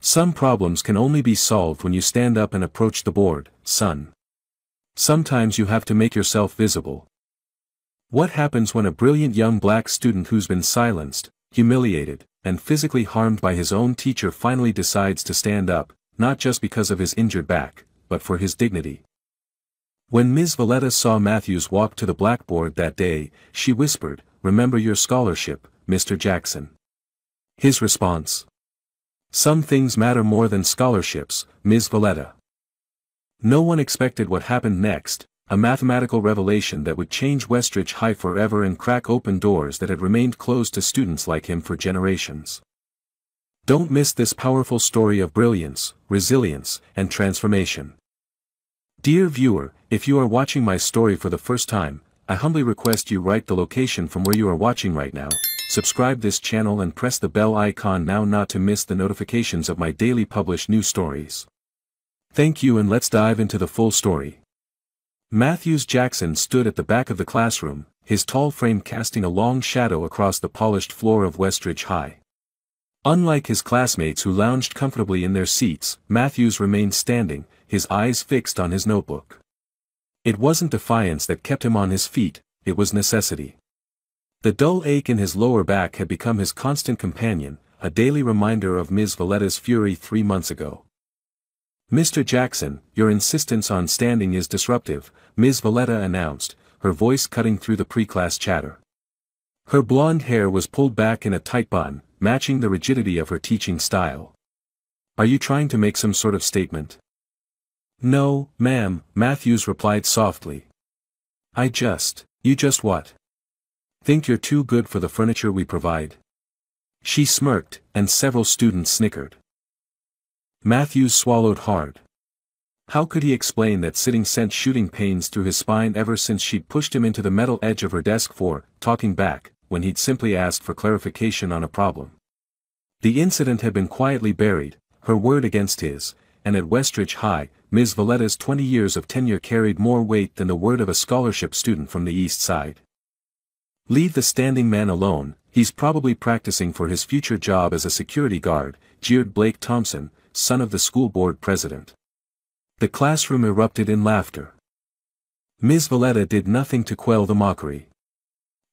Some problems can only be solved when you stand up and approach the board, son. Sometimes you have to make yourself visible. What happens when a brilliant young black student who's been silenced, humiliated, and physically harmed by his own teacher finally decides to stand up, not just because of his injured back, but for his dignity? When Ms. Valletta saw Matthews walk to the blackboard that day, she whispered, "Remember your scholarship, Mr. Jackson." His response: "Some things matter more than scholarships, Ms. Valletta." No one expected what happened next, a mathematical revelation that would change Westridge High forever and crack open doors that had remained closed to students like him for generations. Don't miss this powerful story of brilliance, resilience, and transformation. Dear viewer, if you are watching my story for the first time, I humbly request you write the location from where you are watching right now, subscribe this channel and press the bell icon now not to miss the notifications of my daily published new stories. Thank you, and let's dive into the full story. Matthews Jackson stood at the back of the classroom, his tall frame casting a long shadow across the polished floor of Westridge High. Unlike his classmates who lounged comfortably in their seats, Matthews remained standing, his eyes fixed on his notebook. It wasn't defiance that kept him on his feet, it was necessity. The dull ache in his lower back had become his constant companion, a daily reminder of Ms. Valletta's fury 3 months ago. "Mr. Jackson, your insistence on standing is disruptive," Ms. Valletta announced, her voice cutting through the pre-class chatter. Her blonde hair was pulled back in a tight bun, matching the rigidity of her teaching style. "Are you trying to make some sort of statement?" "No, ma'am," Matthews replied softly. You just what? Think you're too good for the furniture we provide?" She smirked, and several students snickered. Matthews swallowed hard. How could he explain that sitting sent shooting pains through his spine ever since she'd pushed him into the metal edge of her desk for talking back, when he'd simply asked for clarification on a problem? The incident had been quietly buried, her word against his, and at Westridge High, Ms. Valletta's 20 years of tenure carried more weight than the word of a scholarship student from the East Side. "Leave the standing man alone, he's probably practicing for his future job as a security guard," jeered Blake Thompson, son of the school board president. The classroom erupted in laughter. Ms. Valletta did nothing to quell the mockery.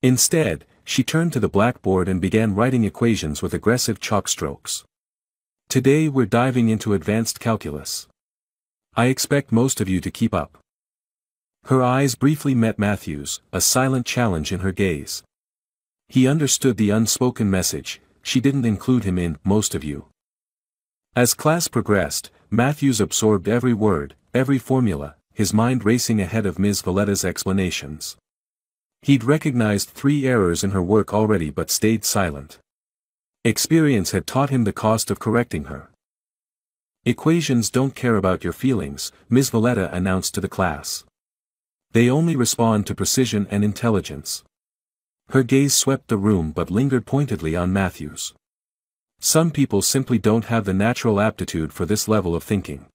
Instead, she turned to the blackboard and began writing equations with aggressive chalk strokes. "Today we're diving into advanced calculus. I expect most of you to keep up." Her eyes briefly met Matthews', a silent challenge in her gaze. He understood the unspoken message, she didn't include him in "most of you." As class progressed, Matthews absorbed every word, every formula, his mind racing ahead of Ms. Valletta's explanations. He'd recognized 3 errors in her work already but stayed silent. Experience had taught him the cost of correcting her. "Equations don't care about your feelings," Ms. Valletta announced to the class. "They only respond to precision and intelligence." Her gaze swept the room but lingered pointedly on Matthews. "Some people simply don't have the natural aptitude for this level of thinking."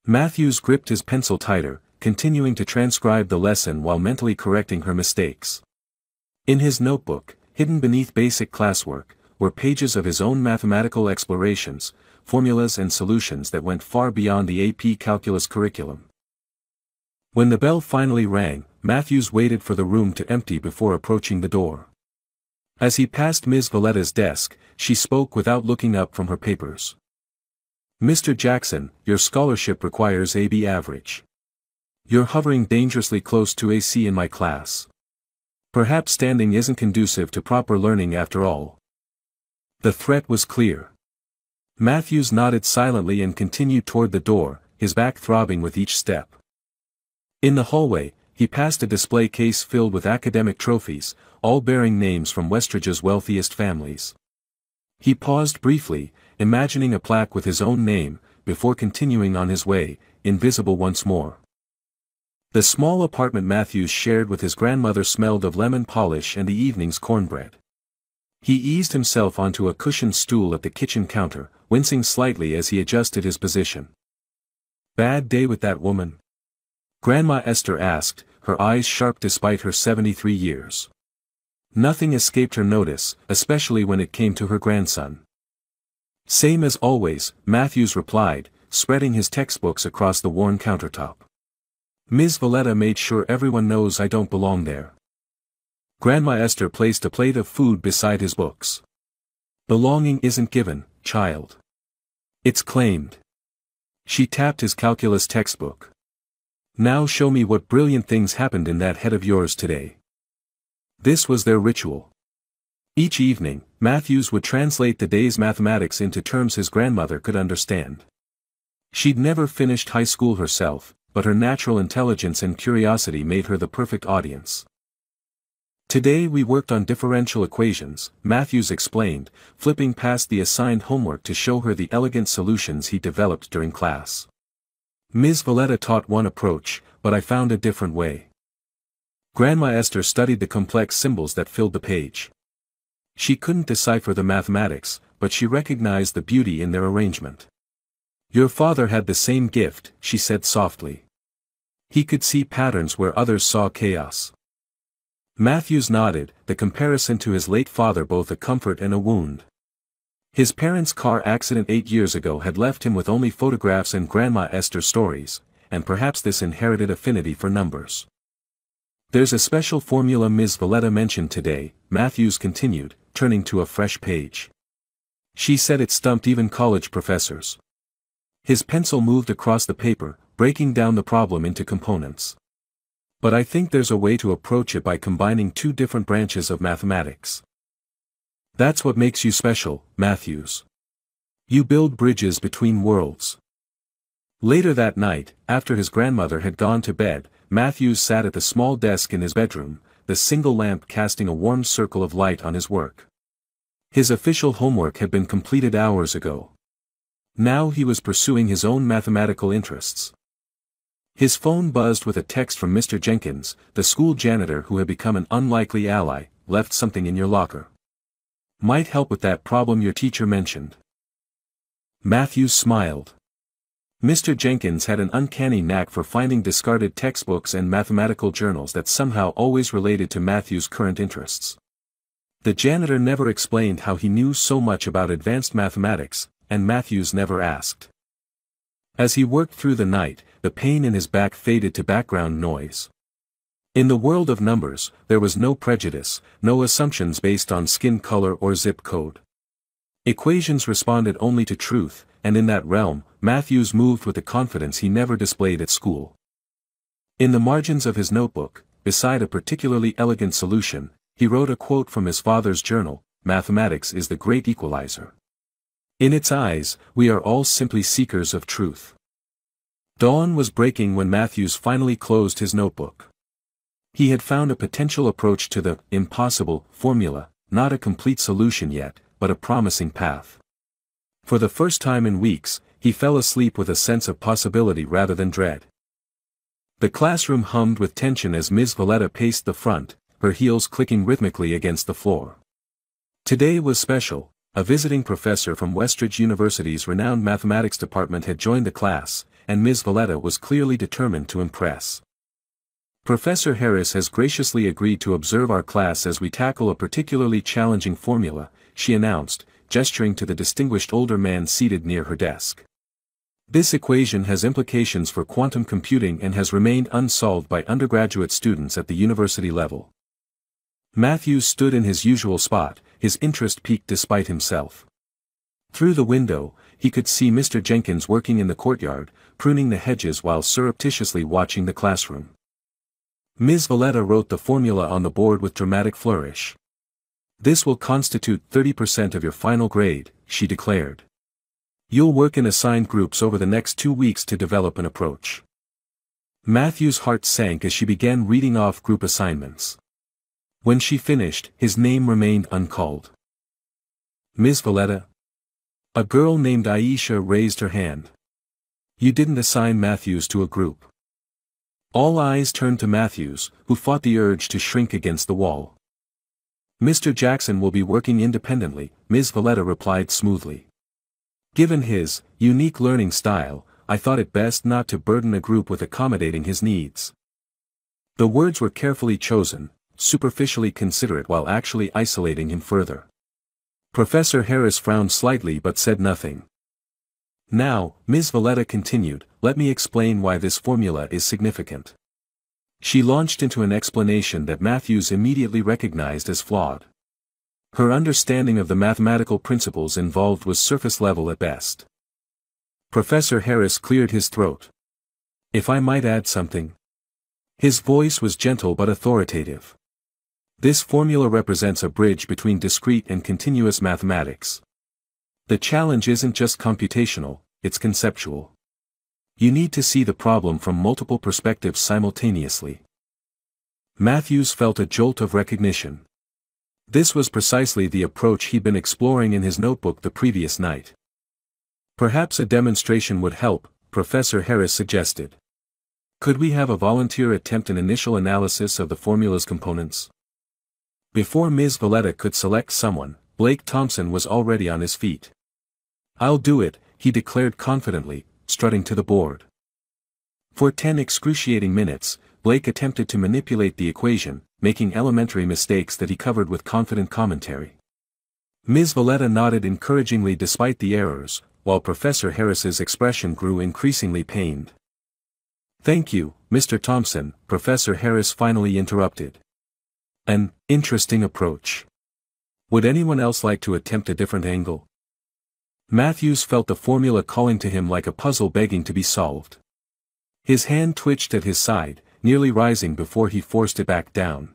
Matthews gripped his pencil tighter, continuing to transcribe the lesson while mentally correcting her mistakes. In his notebook, hidden beneath basic classwork, were pages of his own mathematical explorations, formulas and solutions that went far beyond the AP calculus curriculum. When the bell finally rang, Matthews waited for the room to empty before approaching the door. As he passed Ms. Valletta's desk, she spoke without looking up from her papers. "Mr. Jackson, your scholarship requires AB average. You're hovering dangerously close to AC in my class. Perhaps standing isn't conducive to proper learning after all." The threat was clear. Matthews nodded silently and continued toward the door, his back throbbing with each step. In the hallway, he passed a display case filled with academic trophies, all bearing names from Westridge's wealthiest families. He paused briefly, imagining a plaque with his own name, before continuing on his way, invisible once more. The small apartment Matthews shared with his grandmother smelled of lemon polish and the evening's cornbread. He eased himself onto a cushioned stool at the kitchen counter, wincing slightly as he adjusted his position. "Bad day with that woman?" Grandma Esther asked, her eyes sharp despite her 73 years. Nothing escaped her notice, especially when it came to her grandson. Same as always, Matthews replied, spreading his textbooks across the worn countertop. Ms. Valletta made sure everyone knows I don't belong there. Grandma Esther placed a plate of food beside his books. Belonging isn't given, child. It's claimed. She tapped his calculus textbook. Now show me what brilliant things happened in that head of yours today. This was their ritual. Each evening, Matthews would translate the day's mathematics into terms his grandmother could understand. She'd never finished high school herself, but her natural intelligence and curiosity made her the perfect audience. Today we worked on differential equations, Matthews explained, flipping past the assigned homework to show her the elegant solutions he developed during class. Ms. Valletta taught one approach, but I found a different way. Grandma Esther studied the complex symbols that filled the page. She couldn't decipher the mathematics, but she recognized the beauty in their arrangement. Your father had the same gift, she said softly. He could see patterns where others saw chaos. Matthews nodded, the comparison to his late father both a comfort and a wound. His parents' car accident 8 years ago had left him with only photographs and Grandma Esther's stories, and perhaps this inherited affinity for numbers. There's a special formula Ms. Valletta mentioned today, Matthews continued, turning to a fresh page. She said it stumped even college professors. His pencil moved across the paper, breaking down the problem into components. But I think there's a way to approach it by combining two different branches of mathematics. That's what makes you special, Matthews. You build bridges between worlds. Later that night, after his grandmother had gone to bed, Matthews sat at the small desk in his bedroom, the single lamp casting a warm circle of light on his work. His official homework had been completed hours ago. Now he was pursuing his own mathematical interests. His phone buzzed with a text from Mr. Jenkins, the school janitor who had become an unlikely ally. Left something in your locker. Might help with that problem your teacher mentioned. Matthews smiled. Mr. Jenkins had an uncanny knack for finding discarded textbooks and mathematical journals that somehow always related to Matthews' current interests. The janitor never explained how he knew so much about advanced mathematics, and Matthews never asked. As he worked through the night, the pain in his back faded to background noise. In the world of numbers, there was no prejudice, no assumptions based on skin color or zip code. Equations responded only to truth, and in that realm, Matthews moved with a confidence he never displayed at school. In the margins of his notebook, beside a particularly elegant solution, he wrote a quote from his father's journal, "Mathematics is the great equalizer. In its eyes, we are all simply seekers of truth." Dawn was breaking when Matthews finally closed his notebook. He had found a potential approach to the impossible formula, not a complete solution yet, but a promising path. For the first time in weeks, he fell asleep with a sense of possibility rather than dread. The classroom hummed with tension as Ms. Valletta paced the front, her heels clicking rhythmically against the floor. Today was special. A visiting professor from Westridge University's renowned mathematics department had joined the class, and Ms. Valletta was clearly determined to impress. Professor Harris has graciously agreed to observe our class as we tackle a particularly challenging formula, she announced, gesturing to the distinguished older man seated near her desk. This equation has implications for quantum computing and has remained unsolved by undergraduate students at the university level. Matthews stood in his usual spot, his interest piqued despite himself. Through the window, he could see Mr. Jenkins working in the courtyard, pruning the hedges while surreptitiously watching the classroom. Ms. Valletta wrote the formula on the board with dramatic flourish. "This will constitute 30% of your final grade," she declared. "You'll work in assigned groups over the next 2 weeks to develop an approach." Matthew's heart sank as she began reading off group assignments. When she finished, his name remained uncalled. "Ms. Valletta?" A girl named Aisha raised her hand. "You didn't assign Matthews to a group." All eyes turned to Matthews, who fought the urge to shrink against the wall. "Mr. Jackson will be working independently," Ms. Valletta replied smoothly. "Given his unique learning style, I thought it best not to burden a group with accommodating his needs." The words were carefully chosen, superficially considerate while actually isolating him further. Professor Harris frowned slightly but said nothing. Now, Ms. Valletta continued, let me explain why this formula is significant. She launched into an explanation that Matthews immediately recognized as flawed. Her understanding of the mathematical principles involved was surface level at best. Professor Harris cleared his throat. If I might add something. His voice was gentle but authoritative. This formula represents a bridge between discrete and continuous mathematics. The challenge isn't just computational, it's conceptual. You need to see the problem from multiple perspectives simultaneously. Matthews felt a jolt of recognition. This was precisely the approach he'd been exploring in his notebook the previous night. Perhaps a demonstration would help, Professor Harris suggested. Could we have a volunteer attempt an initial analysis of the formula's components? Before Ms. Valletta could select someone, Blake Thompson was already on his feet. I'll do it, he declared confidently, strutting to the board. For 10 excruciating minutes, Blake attempted to manipulate the equation, making elementary mistakes that he covered with confident commentary. Ms. Valletta nodded encouragingly despite the errors, while Professor Harris's expression grew increasingly pained. Thank you, Mr. Thompson, Professor Harris finally interrupted. An interesting approach. Would anyone else like to attempt a different angle? Matthews felt the formula calling to him like a puzzle begging to be solved. His hand twitched at his side, nearly rising before he forced it back down.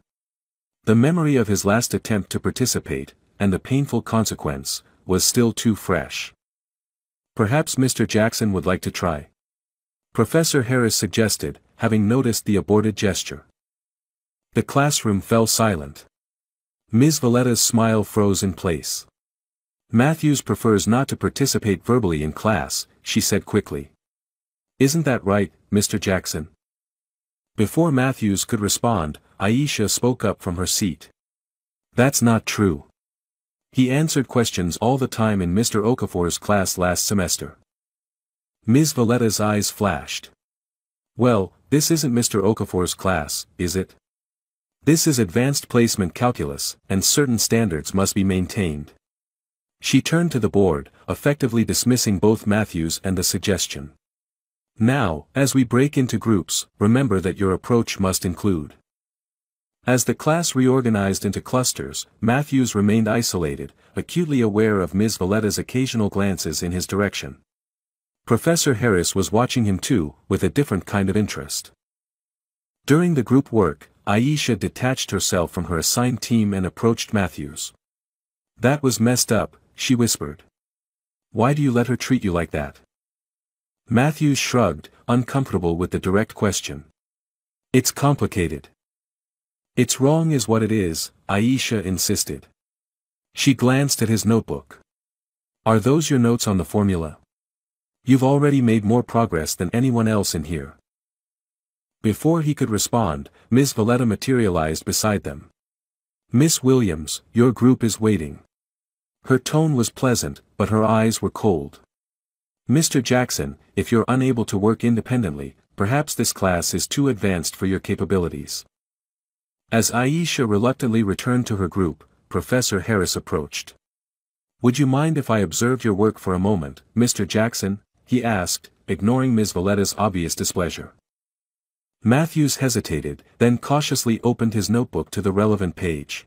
The memory of his last attempt to participate, and the painful consequence, was still too fresh. Perhaps Mr. Jackson would like to try. Professor Harris suggested, having noticed the aborted gesture. The classroom fell silent. Ms. Valletta's smile froze in place. Matthews prefers not to participate verbally in class, she said quickly. Isn't that right, Mr. Jackson? Before Matthews could respond, Aisha spoke up from her seat. That's not true. He answered questions all the time in Mr. Okafor's class last semester. Ms. Valletta's eyes flashed. Well, this isn't Mr. Okafor's class, is it? This is advanced placement calculus, and certain standards must be maintained. She turned to the board, effectively dismissing both Matthews and the suggestion. Now, as we break into groups, remember that your approach must include. As the class reorganized into clusters, Matthews remained isolated, acutely aware of Ms. Valletta's occasional glances in his direction. Professor Harris was watching him too, with a different kind of interest. During the group work, Aisha detached herself from her assigned team and approached Matthews. That was messed up, she whispered. Why do you let her treat you like that? Matthews shrugged, uncomfortable with the direct question. It's complicated. It's wrong is what it is, Aisha insisted. She glanced at his notebook. Are those your notes on the formula? You've already made more progress than anyone else in here. Before he could respond, Ms. Valletta materialized beside them. Miss Williams, your group is waiting. Her tone was pleasant, but her eyes were cold. Mr. Jackson, if you're unable to work independently, perhaps this class is too advanced for your capabilities. As Aisha reluctantly returned to her group, Professor Harris approached. Would you mind if I observed your work for a moment, Mr. Jackson? He asked, ignoring Ms. Valletta's obvious displeasure. Matthews hesitated, then cautiously opened his notebook to the relevant page.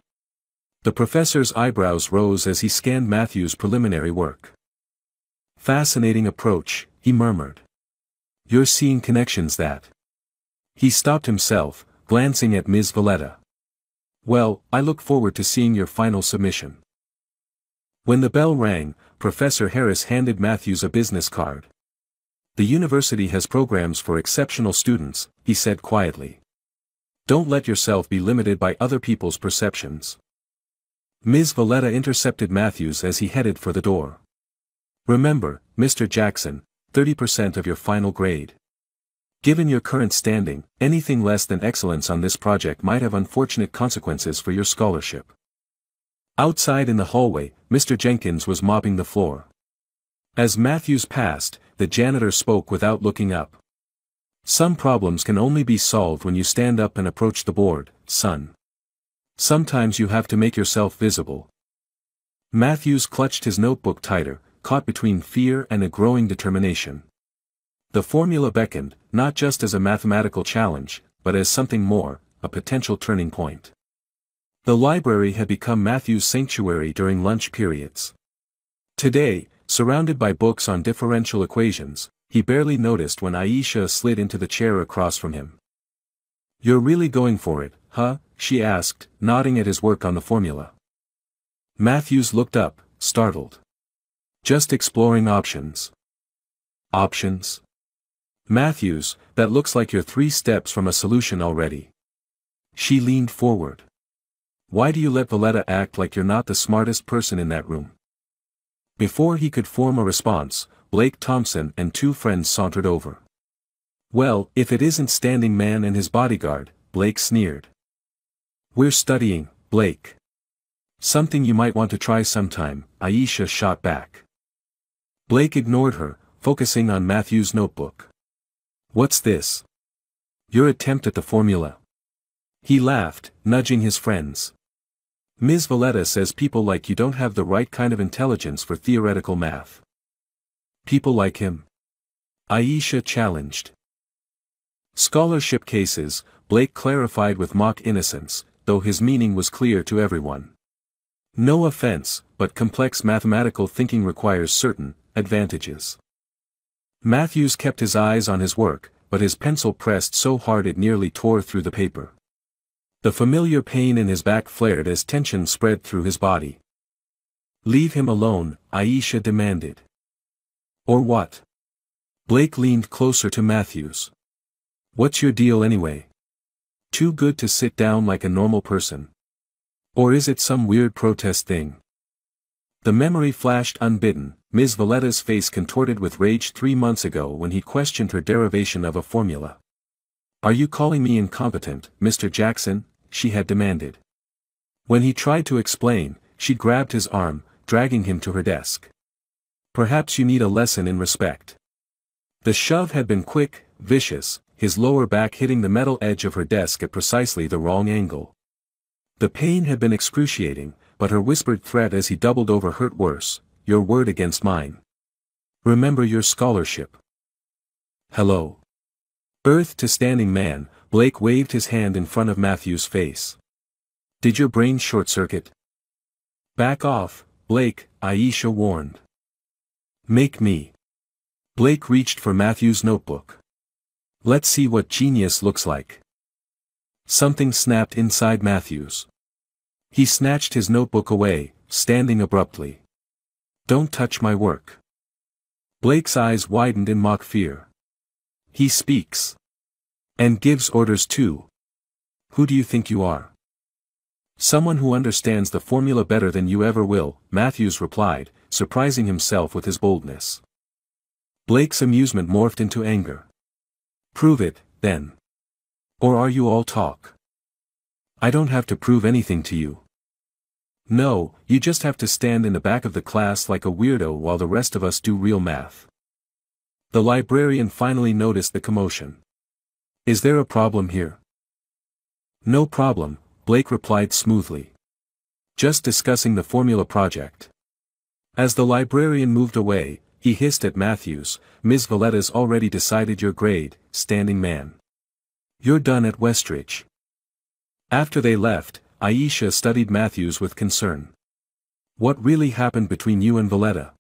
The professor's eyebrows rose as he scanned Matthews' preliminary work. Fascinating approach, he murmured. You're seeing connections that. He stopped himself, glancing at Ms. Valletta. Well, I look forward to seeing your final submission. When the bell rang, Professor Harris handed Matthews a business card. The university has programs for exceptional students, he said quietly. Don't let yourself be limited by other people's perceptions. Ms. Valletta intercepted Matthews as he headed for the door. Remember, Mr. Jackson, 30% of your final grade. Given your current standing, anything less than excellence on this project might have unfortunate consequences for your scholarship. Outside in the hallway, Mr. Jenkins was mopping the floor. As Matthews passed, the janitor spoke without looking up. Some problems can only be solved when you stand up and approach the board, son. Sometimes you have to make yourself visible. Matthews clutched his notebook tighter, caught between fear and a growing determination. The formula beckoned, not just as a mathematical challenge, but as something more, a potential turning point. The library had become Matthews' sanctuary during lunch periods. Today, surrounded by books on differential equations, he barely noticed when Aisha slid into the chair across from him. "You're really going for it, huh?" she asked, nodding at his work on the formula. Matthews looked up, startled. "Just exploring options." "Options?" "Matthews, that looks like you're 3 steps from a solution already." She leaned forward. "Why do you let Valletta act like you're not the smartest person in that room?" Before he could form a response, Blake Thompson and 2 friends sauntered over. "Well, if it isn't Standing Man and his bodyguard," Blake sneered. "We're studying, Blake." "Something you might want to try sometime," Aisha shot back. Blake ignored her, focusing on Matthew's notebook. "What's this?" "Your attempt at the formula." He laughed, nudging his friends. "Ms. Valletta says people like you don't have the right kind of intelligence for theoretical math." "People like him?" Aisha challenged. "Scholarship cases," Blake clarified with mock innocence, though his meaning was clear to everyone. "No offense, but complex mathematical thinking requires certain advantages." Matthews kept his eyes on his work, but his pencil pressed so hard it nearly tore through the paper. The familiar pain in his back flared as tension spread through his body. "Leave him alone," Aisha demanded. "Or what?" Blake leaned closer to Matthews. "What's your deal anyway? Too good to sit down like a normal person? Or is it some weird protest thing?" The memory flashed unbidden, Ms. Valletta's face contorted with rage 3 months ago when he questioned her derivation of a formula. "Are you calling me incompetent, Mr. Jackson?" she had demanded. When he tried to explain, she grabbed his arm, dragging him to her desk. "Perhaps you need a lesson in respect." The shove had been quick, vicious, his lower back hitting the metal edge of her desk at precisely the wrong angle. The pain had been excruciating, but her whispered threat as he doubled over hurt worse: "Your word against mine. Remember your scholarship." "Hello." Earth to Standing Man, Blake waved his hand in front of Matthew's face. "Did your brain short-circuit?" "Back off, Blake," Aisha warned. "Make me." Blake reached for Matthew's notebook. "Let's see what genius looks like." Something snapped inside Matthews. He snatched his notebook away, standing abruptly. "Don't touch my work." Blake's eyes widened in mock fear. "He speaks. And gives orders too. Who do you think you are?" "Someone who understands the formula better than you ever will," Matthews replied, surprising himself with his boldness. Blake's amusement morphed into anger. "Prove it, then. Or are you all talk?" "I don't have to prove anything to you." "No, you just have to stand in the back of the class like a weirdo while the rest of us do real math." The librarian finally noticed the commotion. "Is there a problem here?" "No problem," Blake replied smoothly. "Just discussing the formula project." As the librarian moved away, he hissed at Matthews, "Ms. Valletta's already decided your grade, Standing Man. You're done at Westridge." After they left, Aisha studied Matthews with concern. "What really happened between you and Valletta?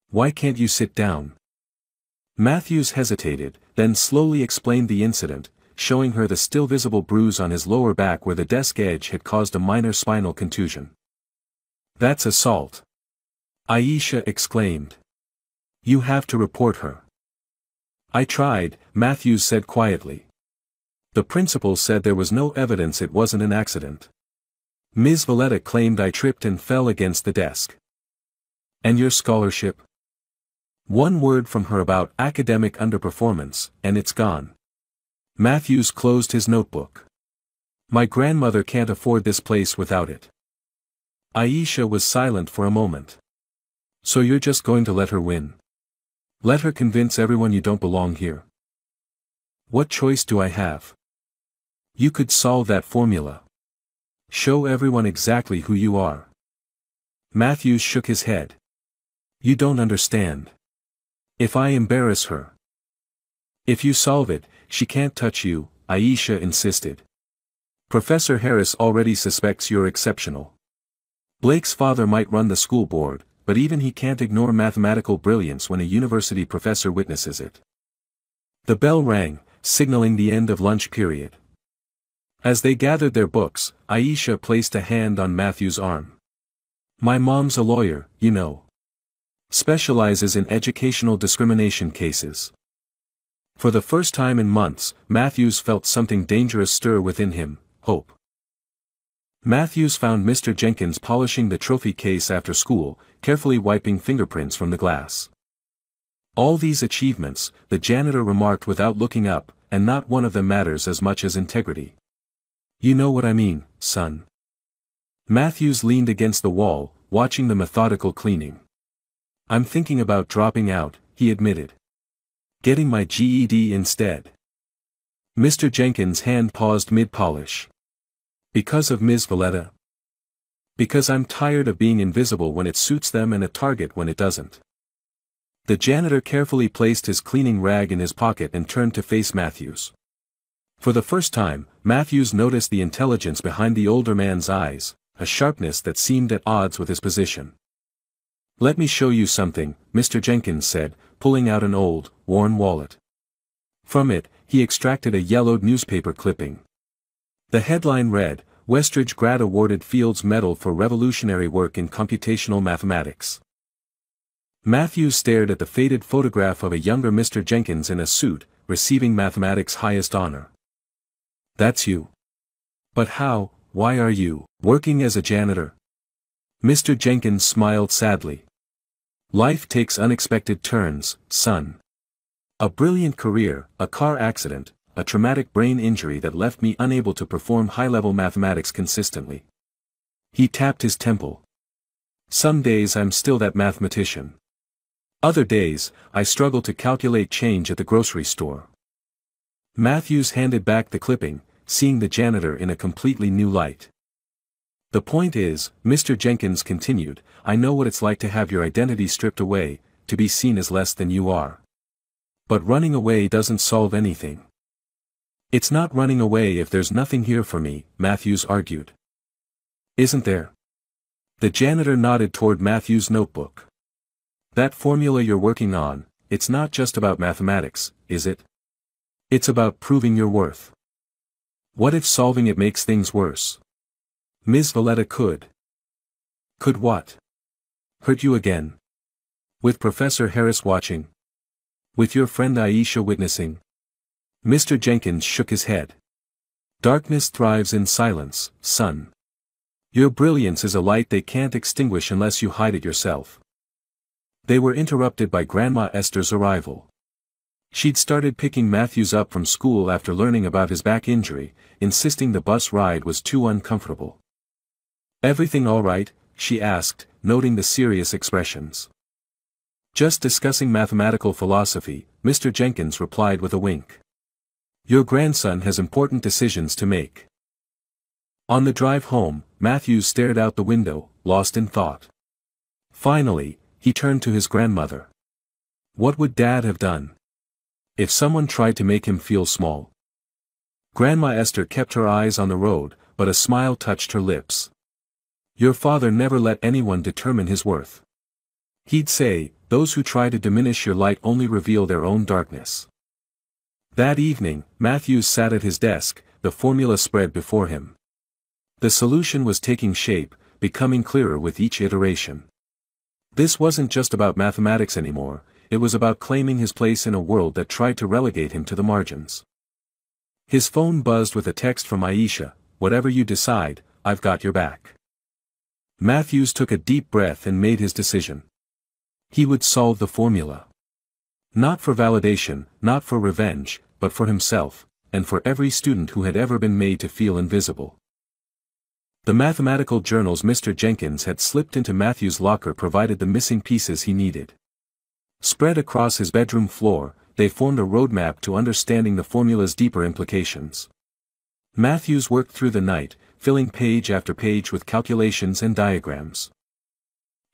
Why can't you sit down?" Matthews hesitated, then slowly explained the incident, showing her the still visible bruise on his lower back where the desk edge had caused a minor spinal contusion. "That's assault!" Aisha exclaimed. "You have to report her." "I tried," Matthews said quietly. "The principal said there was no evidence it wasn't an accident. Ms. Valletta claimed I tripped and fell against the desk." "And your scholarship?" "One word from her about academic underperformance, and it's gone." Matthews closed his notebook. "My grandmother can't afford this place without it." Aisha was silent for a moment. "So you're just going to let her win? Let her convince everyone you don't belong here?" "What choice do I have? You could solve that formula. Show everyone exactly who you are. Matthews shook his head. You don't understand. If I embarrass her. If you solve it, she can't touch you, Aisha insisted. Professor Harris already suspects you're exceptional. Blake's father might run the school board, but even he can't ignore mathematical brilliance when a university professor witnesses it. The bell rang, signaling the end of lunch period. As they gathered their books, Aisha placed a hand on Matthew's arm. My mom's a lawyer, you know. Specializes in educational discrimination cases. For the first time in months, Matthews felt something dangerous stir within him, hope. Matthews found Mr. Jenkins polishing the trophy case after school, carefully wiping fingerprints from the glass. All these achievements, the janitor remarked without looking up, and not one of them matters as much as integrity. You know what I mean, son. Matthews leaned against the wall, watching the methodical cleaning. I'm thinking about dropping out, he admitted. Getting my GED instead. Mr. Jenkins' hand paused mid-polish. Because of Ms. Valletta? Because I'm tired of being invisible when it suits them and a target when it doesn't. The janitor carefully placed his cleaning rag in his pocket and turned to face Matthews. For the first time, Matthews noticed the intelligence behind the older man's eyes, a sharpness that seemed at odds with his position. Let me show you something, Mr. Jenkins said, pulling out an old, worn wallet. From it, he extracted a yellowed newspaper clipping. The headline read, Westridge grad awarded Fields Medal for revolutionary work in computational mathematics. Matthews stared at the faded photograph of a younger Mr. Jenkins in a suit, receiving mathematics' highest honor. That's you. But why are you working as a janitor? Mr. Jenkins smiled sadly. Life takes unexpected turns, son. A brilliant career, a car accident, a traumatic brain injury that left me unable to perform high-level mathematics consistently. He tapped his temple. Some days I'm still that mathematician. Other days, I struggle to calculate change at the grocery store. Matthews handed back the clipping, seeing the janitor in a completely new light. The point is, Mr. Jenkins continued, I know what it's like to have your identity stripped away, to be seen as less than you are. But running away doesn't solve anything. It's not running away if there's nothing here for me, Matthews argued. Isn't there? The janitor nodded toward Matthews' notebook. That formula you're working on, it's not just about mathematics, is it? It's about proving your worth. What if solving it makes things worse? Ms. Valletta could. Could what? Hurt you again? With Professor Harris watching? With your friend Aisha witnessing? Mr. Jenkins shook his head. Darkness thrives in silence, son. Your brilliance is a light they can't extinguish unless you hide it yourself. They were interrupted by Grandma Esther's arrival. She'd started picking Matthews up from school after learning about his back injury, insisting the bus ride was too uncomfortable. Everything all right? She asked, noting the serious expressions. Just discussing mathematical philosophy, Mr. Jenkins replied with a wink. Your grandson has important decisions to make. On the drive home, Matthews stared out the window, lost in thought. Finally, he turned to his grandmother. What would Dad have done if someone tried to make him feel small? Grandma Esther kept her eyes on the road, but a smile touched her lips. Your father never let anyone determine his worth. He'd say, those who try to diminish your light only reveal their own darkness. That evening, Matthews sat at his desk, the formula spread before him. The solution was taking shape, becoming clearer with each iteration. This wasn't just about mathematics anymore, it was about claiming his place in a world that tried to relegate him to the margins. His phone buzzed with a text from Aisha, whatever you decide, I've got your back. Matthews took a deep breath and made his decision. He would solve the formula. Not for validation, not for revenge, but for himself, and for every student who had ever been made to feel invisible. The mathematical journals Mr. Jenkins had slipped into Matthews' locker provided the missing pieces he needed. Spread across his bedroom floor, they formed a roadmap to understanding the formula's deeper implications. Matthews worked through the night, filling page after page with calculations and diagrams.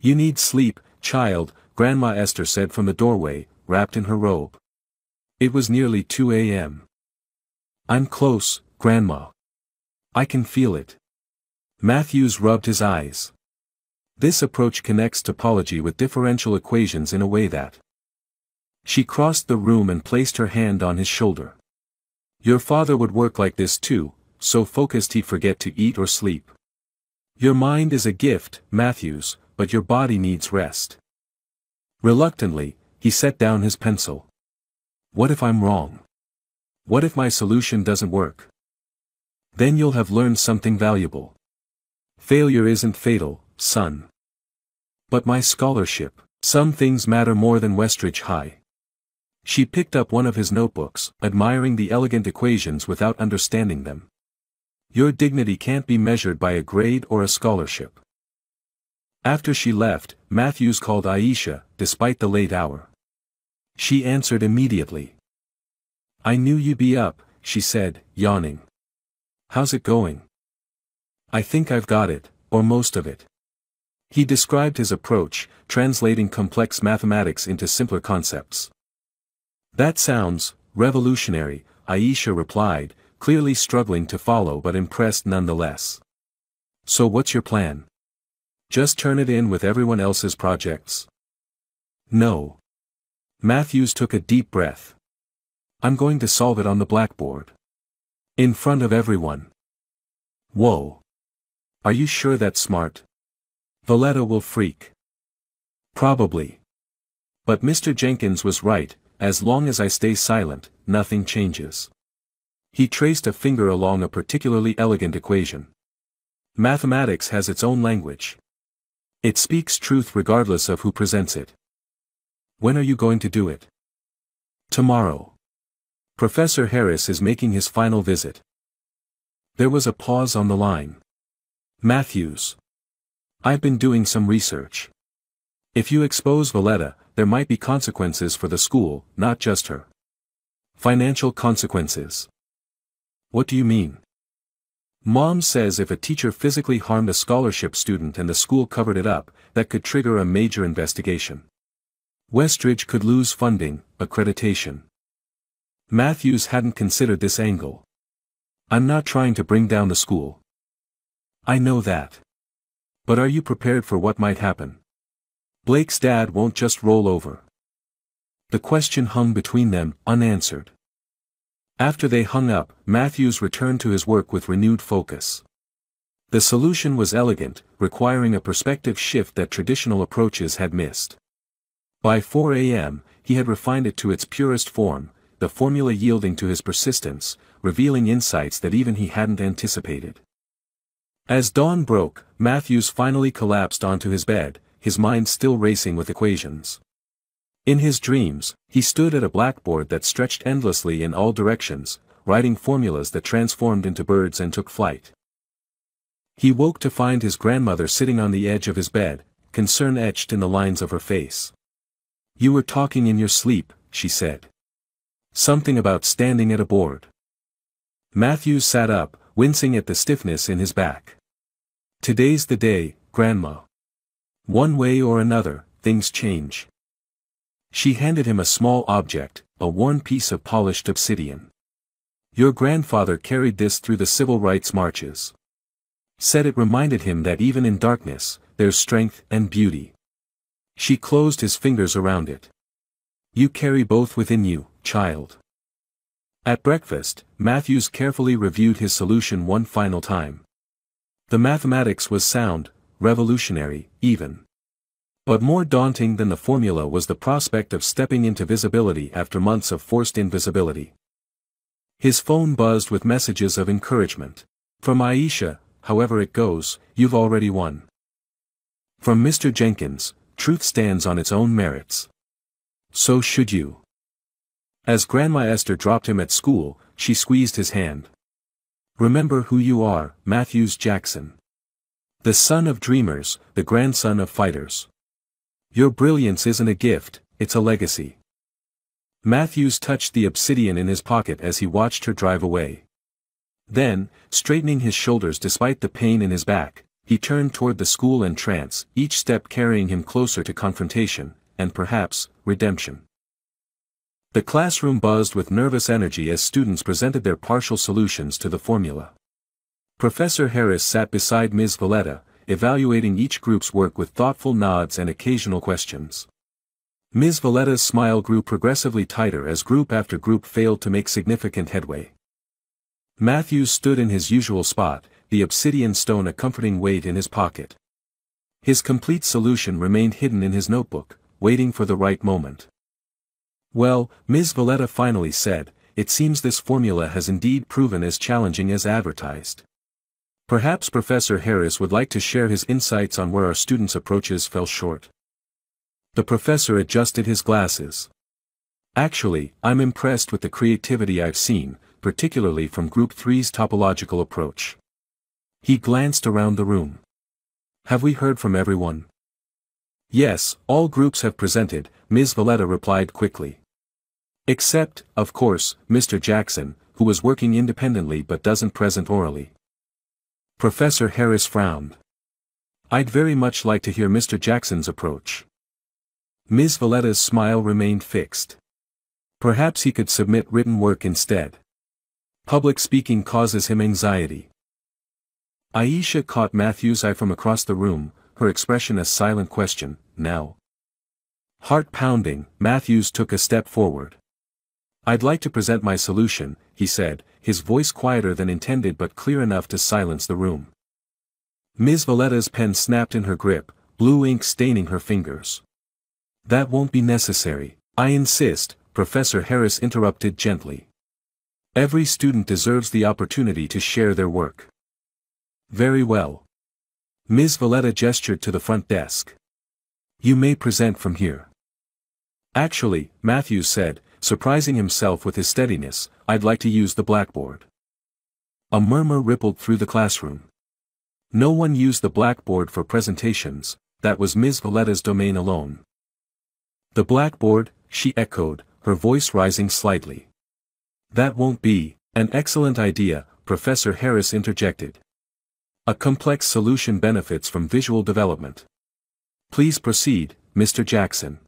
You need sleep, child, Grandma Esther said from the doorway, wrapped in her robe. It was nearly 2 a.m. I'm close, Grandma. I can feel it. Matthews rubbed his eyes. This approach connects topology with differential equations in a way that. She crossed the room and placed her hand on his shoulder. Your father would work like this too, so focused he'd forget to eat or sleep. Your mind is a gift, Matthews, but your body needs rest. Reluctantly, he set down his pencil. What if I'm wrong? What if my solution doesn't work? Then you'll have learned something valuable. Failure isn't fatal, son. But my scholarship, some things matter more than Westridge High. She picked up one of his notebooks, admiring the elegant equations without understanding them. Your dignity can't be measured by a grade or a scholarship. After she left, Matthews called Aisha, despite the late hour. She answered immediately. I knew you'd be up, she said, yawning. How's it going? I think I've got it, or most of it. He described his approach, translating complex mathematics into simpler concepts. That sounds revolutionary, Aisha replied, clearly struggling to follow but impressed nonetheless. So what's your plan? Just turn it in with everyone else's projects? No. Matthews took a deep breath. I'm going to solve it on the blackboard. In front of everyone. Whoa. Are you sure that's smart? Valletta will freak. Probably. But Mr. Jenkins was right, as long as I stay silent, nothing changes. He traced a finger along a particularly elegant equation. Mathematics has its own language. It speaks truth regardless of who presents it. When are you going to do it? Tomorrow. Professor Harris is making his final visit. There was a pause on the line. Matthews. I've been doing some research. If you expose Valletta, there might be consequences for the school, not just her. Financial consequences. What do you mean? Mom says if a teacher physically harmed a scholarship student and the school covered it up, that could trigger a major investigation. Westridge could lose funding, accreditation. Matthews hadn't considered this angle. I'm not trying to bring down the school. I know that. But are you prepared for what might happen? Blake's dad won't just roll over. The question hung between them, unanswered. After they hung up, Matthews returned to his work with renewed focus. The solution was elegant, requiring a perspective shift that traditional approaches had missed. By 4 a.m., he had refined it to its purest form, the formula yielding to his persistence, revealing insights that even he hadn't anticipated. As dawn broke, Matthews finally collapsed onto his bed, his mind still racing with equations. In his dreams, he stood at a blackboard that stretched endlessly in all directions, writing formulas that transformed into birds and took flight. He woke to find his grandmother sitting on the edge of his bed, concern etched in the lines of her face. You were talking in your sleep, she said. Something about standing at a board. Matthews sat up, wincing at the stiffness in his back. Today's the day, Grandma. One way or another, things change. She handed him a small object, a worn piece of polished obsidian. Your grandfather carried this through the civil rights marches. Said it reminded him that even in darkness, there's strength and beauty. She closed his fingers around it. You carry both within you, child. At breakfast, Matthews carefully reviewed his solution one final time. The mathematics was sound, revolutionary, even. But more daunting than the formula was the prospect of stepping into visibility after months of forced invisibility. His phone buzzed with messages of encouragement. From Aisha, however it goes, you've already won. From Mr. Jenkins, truth stands on its own merits. So should you. As Grandma Esther dropped him at school, she squeezed his hand. Remember who you are, Matthews Jackson. The son of dreamers, the grandson of fighters. Your brilliance isn't a gift, it's a legacy. Matthews touched the obsidian in his pocket as he watched her drive away. Then, straightening his shoulders despite the pain in his back, he turned toward the school entrance, each step carrying him closer to confrontation, and perhaps, redemption. The classroom buzzed with nervous energy as students presented their partial solutions to the formula. Professor Harris sat beside Ms. Valletta, evaluating each group's work with thoughtful nods and occasional questions. Ms. Valletta's smile grew progressively tighter as group after group failed to make significant headway. Matthews stood in his usual spot, the obsidian stone a comforting weight in his pocket. His complete solution remained hidden in his notebook, waiting for the right moment. "Well," Ms. Valletta finally said, "it seems this formula has indeed proven as challenging as advertised. Perhaps Professor Harris would like to share his insights on where our students' approaches fell short." The professor adjusted his glasses. "Actually, I'm impressed with the creativity I've seen, particularly from Group 3's topological approach." He glanced around the room. "Have we heard from everyone?" "Yes, all groups have presented," Ms. Valletta replied quickly. "Except, of course, Mr. Jackson, who was working independently but doesn't present orally." Professor Harris frowned. "I'd very much like to hear Mr. Jackson's approach." Ms. Valletta's smile remained fixed. "Perhaps he could submit written work instead. Public speaking causes him anxiety." Aisha caught Matthew's eye from across the room, her expression a silent question, "Now?" Heart pounding, Matthews took a step forward. "I'd like to present my solution," he said, his voice quieter than intended but clear enough to silence the room. Ms. Valletta's pen snapped in her grip, blue ink staining her fingers. "That won't be necessary, I insist," Professor Harris interrupted gently. "Every student deserves the opportunity to share their work." "Very well." Ms. Valletta gestured to the front desk. "You may present from here." "Actually," Matthews said, surprising himself with his steadiness, "I'd like to use the blackboard." A murmur rippled through the classroom. No one used the blackboard for presentations, that was Ms. Valletta's domain alone. "The blackboard," she echoed, her voice rising slightly. "That won't be an excellent idea," Professor Harris interjected. "A complex solution benefits from visual development. Please proceed, Mr. Jackson."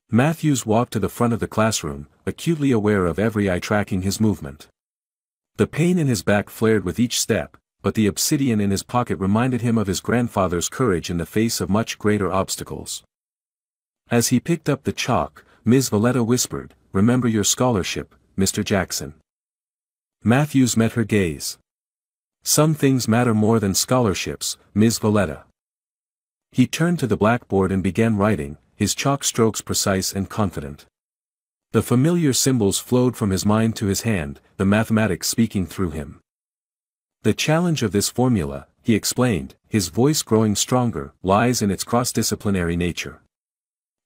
Matthews walked to the front of the classroom, acutely aware of every eye tracking his movement. The pain in his back flared with each step, but the obsidian in his pocket reminded him of his grandfather's courage in the face of much greater obstacles. As he picked up the chalk, Ms. Valletta whispered, "Remember your scholarship, Mr. Jackson." Matthews met her gaze. "Some things matter more than scholarships, Ms. Valletta." He turned to the blackboard and began writing, his chalk strokes precise and confident. The familiar symbols flowed from his mind to his hand, the mathematics speaking through him. "The challenge of this formula," he explained, his voice growing stronger, "lies in its cross-disciplinary nature.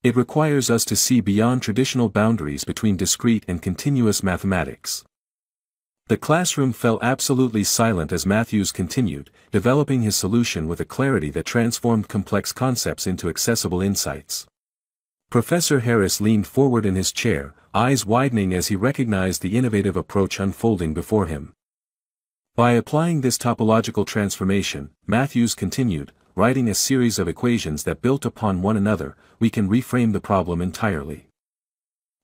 It requires us to see beyond traditional boundaries between discrete and continuous mathematics." The classroom fell absolutely silent as Matthews continued, developing his solution with a clarity that transformed complex concepts into accessible insights. Professor Harris leaned forward in his chair, eyes widening as he recognized the innovative approach unfolding before him. By applying this topological transformation, Matthews continued, writing a series of equations that built upon one another, we can reframe the problem entirely.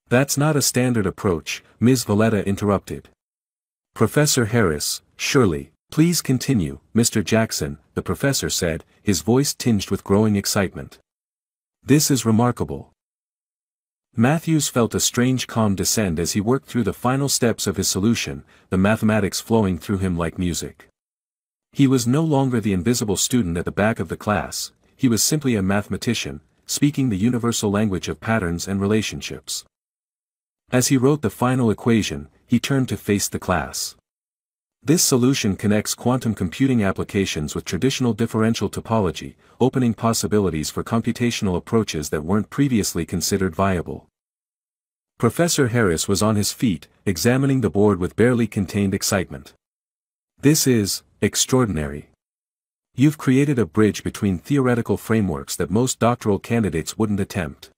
"That's not a standard approach," Ms. Valletta interrupted. "Professor Harris, surely." "Please continue, Mr. Jackson," the professor said, his voice tinged with growing excitement. "This is remarkable." Matthews felt a strange calm descend as he worked through the final steps of his solution, the mathematics flowing through him like music. He was no longer the invisible student at the back of the class, he was simply a mathematician, speaking the universal language of patterns and relationships. As he wrote the final equation, he turned to face the class. This solution connects quantum computing applications with traditional differential topology, opening possibilities for computational approaches that weren't previously considered viable. Professor Harris was on his feet, examining the board with barely contained excitement. "This is extraordinary. You've created a bridge between theoretical frameworks that most doctoral candidates wouldn't attempt."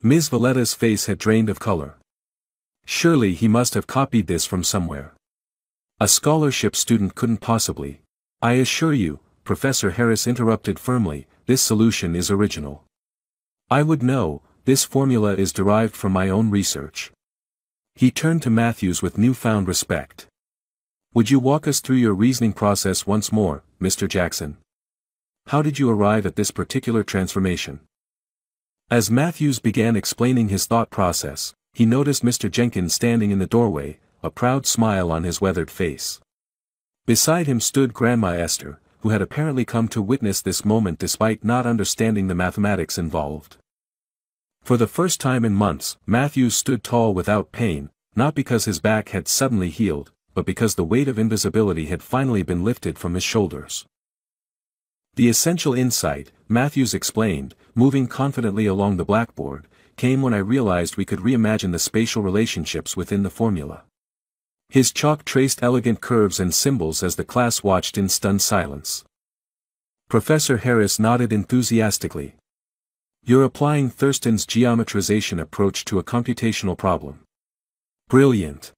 Ms. Valletta's face had drained of color. "Surely he must have copied this from somewhere. A scholarship student couldn't possibly." "I assure you," Professor Harris interrupted firmly, this solution is original. I would know, this formula is derived from my own research. He turned to Matthews with newfound respect. Would you walk us through your reasoning process once more, Mr. Jackson? How did you arrive at this particular transformation? As Matthews began explaining his thought process, he noticed Mr. Jenkins standing in the doorway, a proud smile on his weathered face. Beside him stood Grandma Esther, who had apparently come to witness this moment despite not understanding the mathematics involved. For the first time in months, Matthews stood tall without pain, not because his back had suddenly healed, but because the weight of invisibility had finally been lifted from his shoulders. The essential insight, Matthews explained, moving confidently along the blackboard, came when I realized we could reimagine the spatial relationships within the formula. His chalk traced elegant curves and symbols as the class watched in stunned silence. Professor Harris nodded enthusiastically. You're applying Thurston's geometrization approach to a computational problem. Brilliant.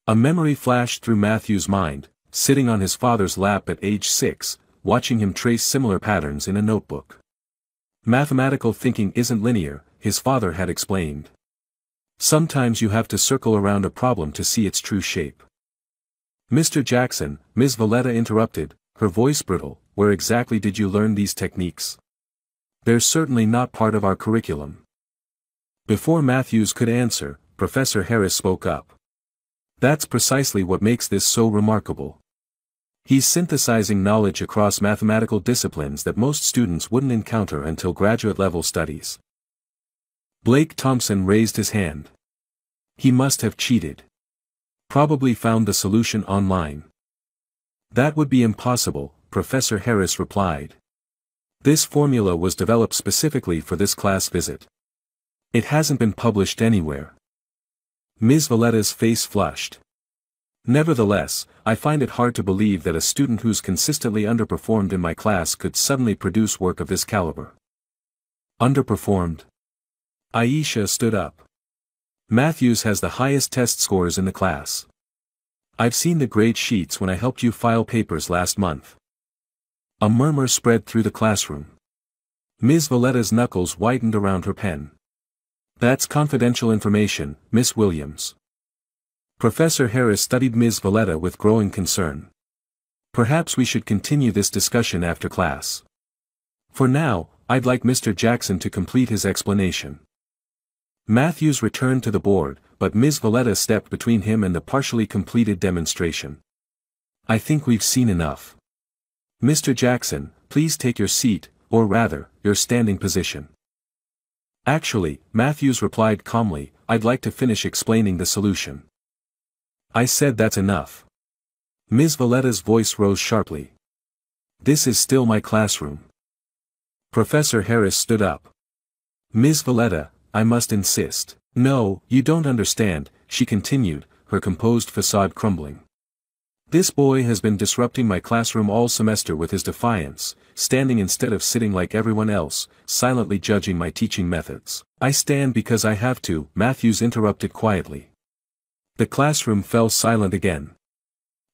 A memory flashed through Matthew's mind, sitting on his father's lap at age 6, watching him trace similar patterns in a notebook. Mathematical thinking isn't linear, his father had explained. Sometimes you have to circle around a problem to see its true shape. Mr. Jackson, Ms. Valletta interrupted, her voice brittle, where exactly did you learn these techniques? They're certainly not part of our curriculum. Before Matthews could answer, Professor Harris spoke up. That's precisely what makes this so remarkable. He's synthesizing knowledge across mathematical disciplines that most students wouldn't encounter until graduate-level studies. Blake Thompson raised his hand. He must have cheated. Probably found the solution online. That would be impossible, Professor Harris replied. This formula was developed specifically for this class visit. It hasn't been published anywhere. Ms. Valletta's face flushed. Nevertheless, I find it hard to believe that a student who's consistently underperformed in my class could suddenly produce work of this caliber. Underperformed? Aisha stood up. Matthews has the highest test scores in the class. I've seen the grade sheets when I helped you file papers last month. A murmur spread through the classroom. Ms. Valletta's knuckles whitened around her pen. That's confidential information, Miss Williams. Professor Harris studied Ms. Valletta with growing concern. Perhaps we should continue this discussion after class. For now, I'd like Mr. Jackson to complete his explanation. Matthews returned to the board, but Ms. Valletta stepped between him and the partially completed demonstration. I think we've seen enough. Mr. Jackson, please take your seat, or rather, your standing position. Actually, Matthews replied calmly, I'd like to finish explaining the solution. I said that's enough. Ms. Valletta's voice rose sharply. This is still my classroom. Professor Harris stood up. Ms. Valletta, I must insist. No, you don't understand, she continued, her composed facade crumbling. This boy has been disrupting my classroom all semester with his defiance, standing instead of sitting like everyone else, silently judging my teaching methods. I stand because I have to, Matthews interrupted quietly. The classroom fell silent again.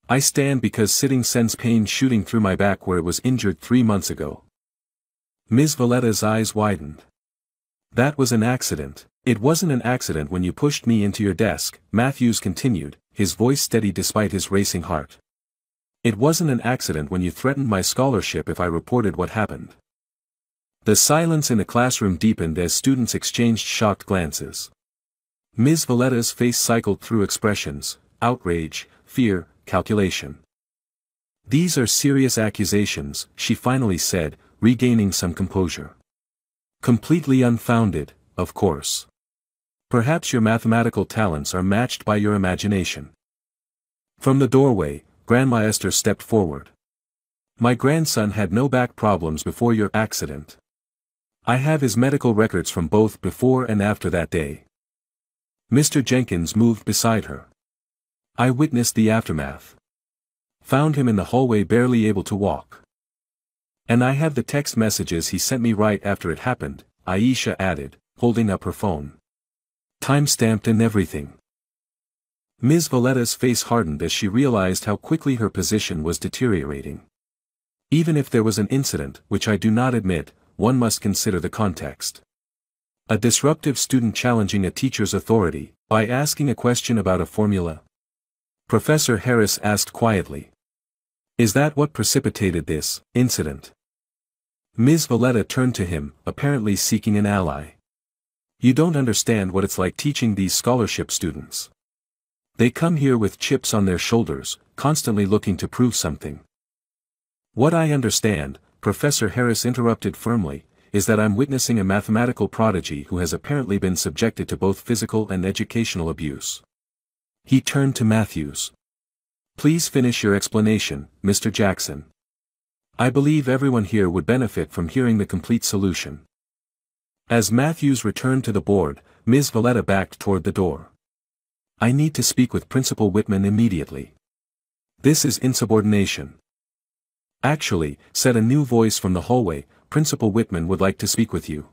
I stand because sitting sends pain shooting through my back where it was injured 3 months ago. Ms. Valletta's eyes widened. That was an accident. It wasn't an accident when you pushed me into your desk, Matthews continued, his voice steady despite his racing heart. It wasn't an accident when you threatened my scholarship if I reported what happened. The silence in the classroom deepened as students exchanged shocked glances. Ms. Valletta's face cycled through expressions, outrage, fear, calculation. These are serious accusations, she finally said, regaining some composure. Completely unfounded, of course. Perhaps your mathematical talents are matched by your imagination. From the doorway, Grandma Esther stepped forward. My grandson had no back problems before your accident. I have his medical records from both before and after that day. Mr. Jenkins moved beside her. I witnessed the aftermath. Found him in the hallway barely able to walk. And I have the text messages he sent me right after it happened, Aisha added, holding up her phone. Time-stamped and everything. Ms. Valletta's face hardened as she realized how quickly her position was deteriorating. Even if there was an incident, which I do not admit, one must consider the context. A disruptive student challenging a teacher's authority, by asking a question about a formula? Professor Harris asked quietly. Is that what precipitated this incident? Ms. Valletta turned to him, apparently seeking an ally. You don't understand what it's like teaching these scholarship students. They come here with chips on their shoulders, constantly looking to prove something. What I understand, Professor Harris interrupted firmly, is that I'm witnessing a mathematical prodigy who has apparently been subjected to both physical and educational abuse. He turned to Matthews. Please finish your explanation, Mr. Jackson. I believe everyone here would benefit from hearing the complete solution. As Matthews returned to the board, Ms. Valletta backed toward the door. I need to speak with Principal Whitman immediately. This is insubordination. Actually, said a new voice from the hallway, Principal Whitman would like to speak with you.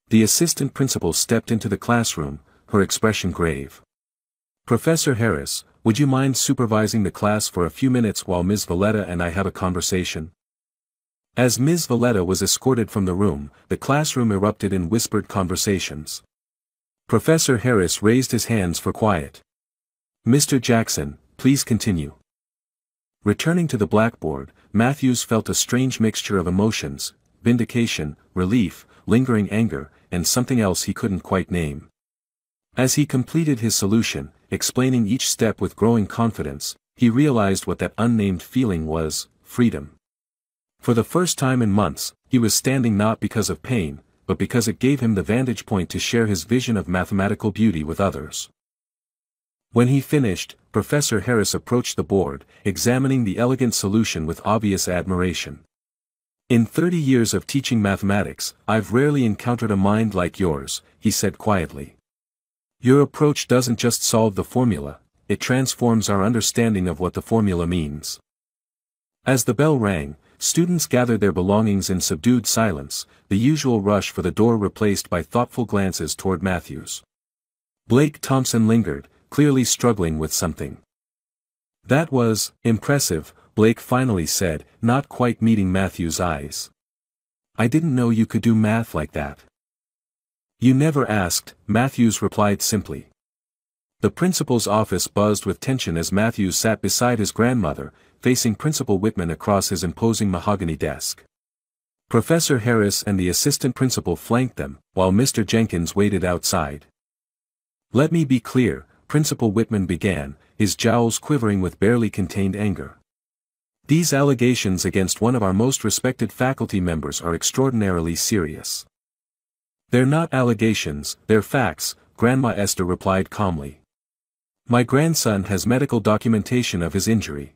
The assistant principal stepped into the classroom, her expression grave. Professor Harris, would you mind supervising the class for a few minutes while Ms. Valletta and I have a conversation? As Ms. Valletta was escorted from the room, the classroom erupted in whispered conversations. Professor Harris raised his hands for quiet. Mr. Jackson, please continue. Returning to the blackboard, Matthews felt a strange mixture of emotions, vindication, relief, lingering anger, and something else he couldn't quite name. As he completed his solution, explaining each step with growing confidence, he realized what that unnamed feeling was: freedom. For the first time in months, he was standing not because of pain, but because it gave him the vantage point to share his vision of mathematical beauty with others. When he finished, Professor Harris approached the board, examining the elegant solution with obvious admiration. In 30 years of teaching mathematics, I've rarely encountered a mind like yours, he said quietly. Your approach doesn't just solve the formula, it transforms our understanding of what the formula means. As the bell rang, students gathered their belongings in subdued silence, the usual rush for the door replaced by thoughtful glances toward Matthews. Blake Thompson lingered, clearly struggling with something. That was impressive, Blake finally said, not quite meeting Matthews' eyes. I didn't know you could do math like that. You never asked, Matthews replied simply. The principal's office buzzed with tension as Matthews sat beside his grandmother, facing Principal Whitman across his imposing mahogany desk. Professor Harris and the assistant principal flanked them, while Mr. Jenkins waited outside. Let me be clear, Principal Whitman began, his jowls quivering with barely contained anger. These allegations against one of our most respected faculty members are extraordinarily serious. They're not allegations, they're facts, Grandma Esther replied calmly. My grandson has medical documentation of his injury.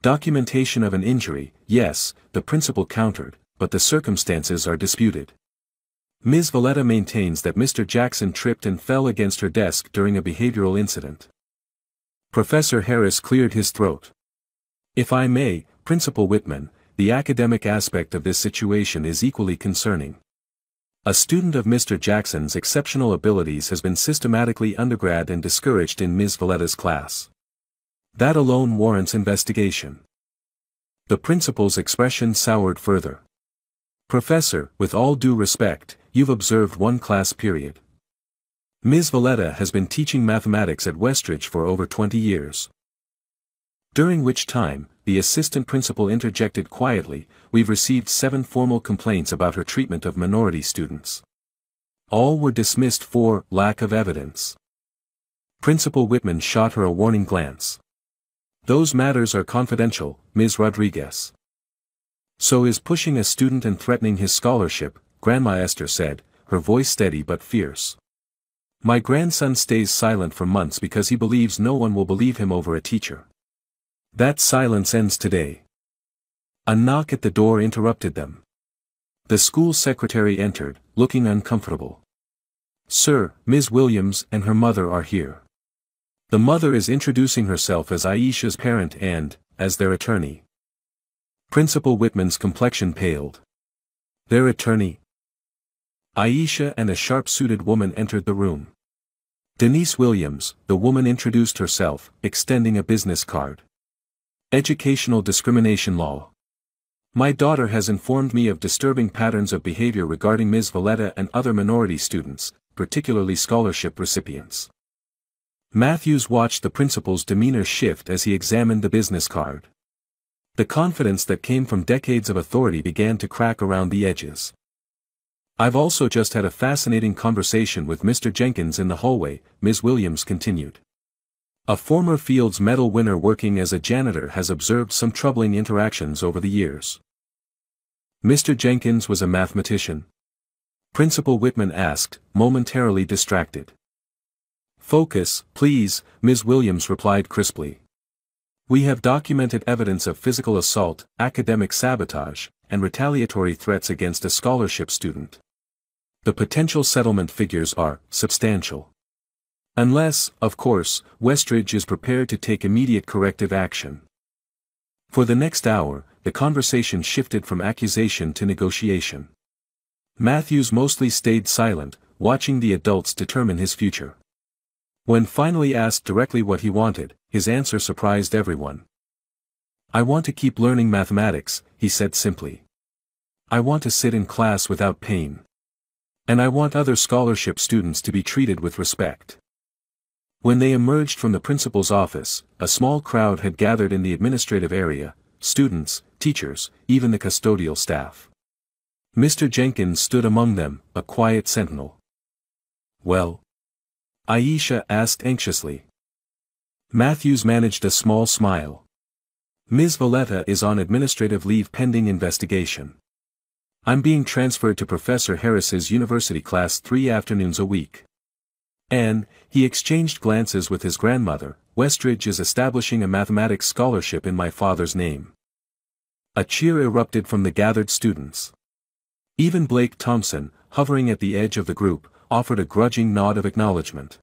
Documentation of an injury, yes, the principal countered, but the circumstances are disputed. Ms. Valletta maintains that Mr. Jackson tripped and fell against her desk during a behavioral incident. Professor Harris cleared his throat. If I may, Principal Whitman, the academic aspect of this situation is equally concerning. A student of Mr. Jackson's exceptional abilities has been systematically undergrad and discouraged in Ms. Valletta's class. That alone warrants investigation. The principal's expression soured further. Professor, with all due respect, you've observed one class period. Ms. Valletta has been teaching mathematics at Westridge for over 20 years. During which time, the assistant principal interjected quietly, we've received 7 formal complaints about her treatment of minority students. All were dismissed for lack of evidence. Principal Whitman shot her a warning glance. Those matters are confidential, Ms. Rodriguez. So is pushing a student and threatening his scholarship, Grandma Esther said, her voice steady but fierce. My grandson stays silent for months because he believes no one will believe him over a teacher. That silence ends today. A knock at the door interrupted them. The school secretary entered, looking uncomfortable. Sir, Ms. Williams and her mother are here. The mother is introducing herself as Aisha's parent and, as their attorney. Principal Whitman's complexion paled. Their attorney? Aisha and a sharp-suited woman entered the room. Denise Williams, the woman introduced herself, extending a business card. Educational discrimination law. My daughter has informed me of disturbing patterns of behavior regarding Ms. Valletta and other minority students, particularly scholarship recipients. Matthews watched the principal's demeanor shift as he examined the business card. The confidence that came from decades of authority began to crack around the edges. I've also just had a fascinating conversation with Mr. Jenkins in the hallway, Ms. Williams continued. A former Fields Medal winner working as a janitor has observed some troubling interactions over the years. Mr. Jenkins was a mathematician? Principal Whitman asked, momentarily distracted. Focus, please, Ms. Williams replied crisply. We have documented evidence of physical assault, academic sabotage, and retaliatory threats against a scholarship student. The potential settlement figures are substantial. Unless, of course, Westridge is prepared to take immediate corrective action. For the next hour, the conversation shifted from accusation to negotiation. Matthews mostly stayed silent, watching the adults determine his future. When finally asked directly what he wanted, his answer surprised everyone. I want to keep learning mathematics, he said simply. I want to sit in class without pain. And I want other scholarship students to be treated with respect. When they emerged from the principal's office, a small crowd had gathered in the administrative area, students, teachers, even the custodial staff. Mr. Jenkins stood among them, a quiet sentinel. Well? Aisha asked anxiously. Matthews managed a small smile. Ms. Valletta is on administrative leave pending investigation. I'm being transferred to Professor Harris's university class 3 afternoons a week. And, he exchanged glances with his grandmother, Westridge is establishing a mathematics scholarship in my father's name. A cheer erupted from the gathered students. Even Blake Thompson, hovering at the edge of the group, offered a grudging nod of acknowledgement.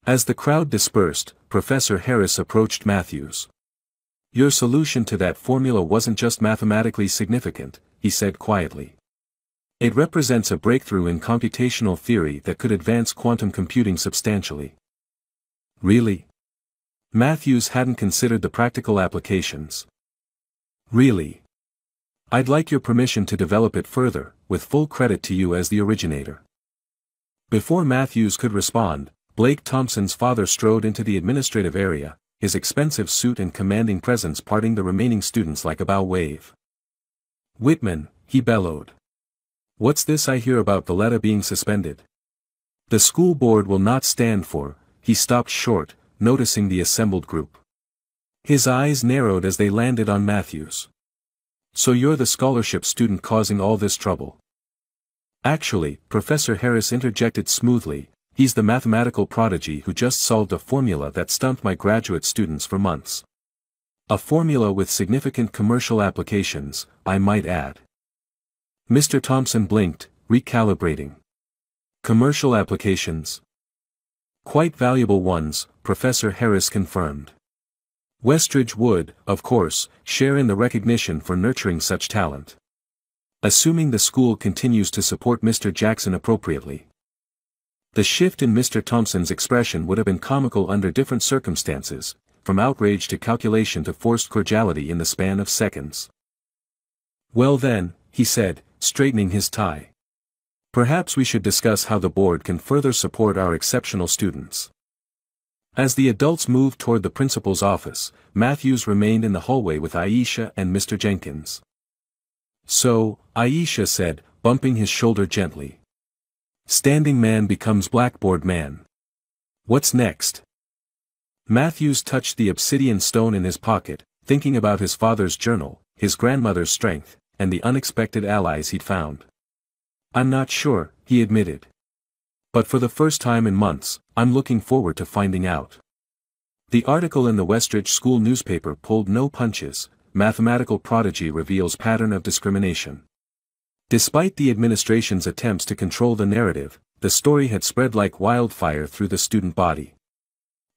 As the crowd dispersed, Professor Harris approached Matthews. Your solution to that formula wasn't just mathematically significant, he said quietly. It represents a breakthrough in computational theory that could advance quantum computing substantially. Really? Matthews hadn't considered the practical applications. Really? I'd like your permission to develop it further, with full credit to you as the originator. Before Matthews could respond, Blake Thompson's father strode into the administrative area, his expensive suit and commanding presence parting the remaining students like a bow wave. Whitman, he bellowed. What's this I hear about Valletta being suspended? The school board will not stand for, he stopped short, noticing the assembled group. His eyes narrowed as they landed on Matthews. So you're the scholarship student causing all this trouble? Actually, Professor Harris interjected smoothly, he's the mathematical prodigy who just solved a formula that stumped my graduate students for months. A formula with significant commercial applications, I might add. Mr. Thompson blinked, recalibrating. Commercial applications? Quite valuable ones, Professor Harris confirmed. Westridge would, of course, share in the recognition for nurturing such talent. Assuming the school continues to support Mr. Jackson appropriately. The shift in Mr. Thompson's expression would have been comical under different circumstances, from outrage to calculation to forced cordiality in the span of seconds. Well then, he said, straightening his tie. Perhaps we should discuss how the board can further support our exceptional students. As the adults moved toward the principal's office, Matthews remained in the hallway with Aisha and Mr. Jenkins. So, Aisha said, bumping his shoulder gently. Standing man becomes blackboard man. What's next? Matthews touched the obsidian stone in his pocket, thinking about his father's journal, his grandmother's strength, and the unexpected allies he'd found. I'm not sure, he admitted. But for the first time in months, I'm looking forward to finding out. The article in the Westridge school newspaper pulled no punches. Mathematical prodigy reveals pattern of discrimination. Despite the administration's attempts to control the narrative, the story had spread like wildfire through the student body.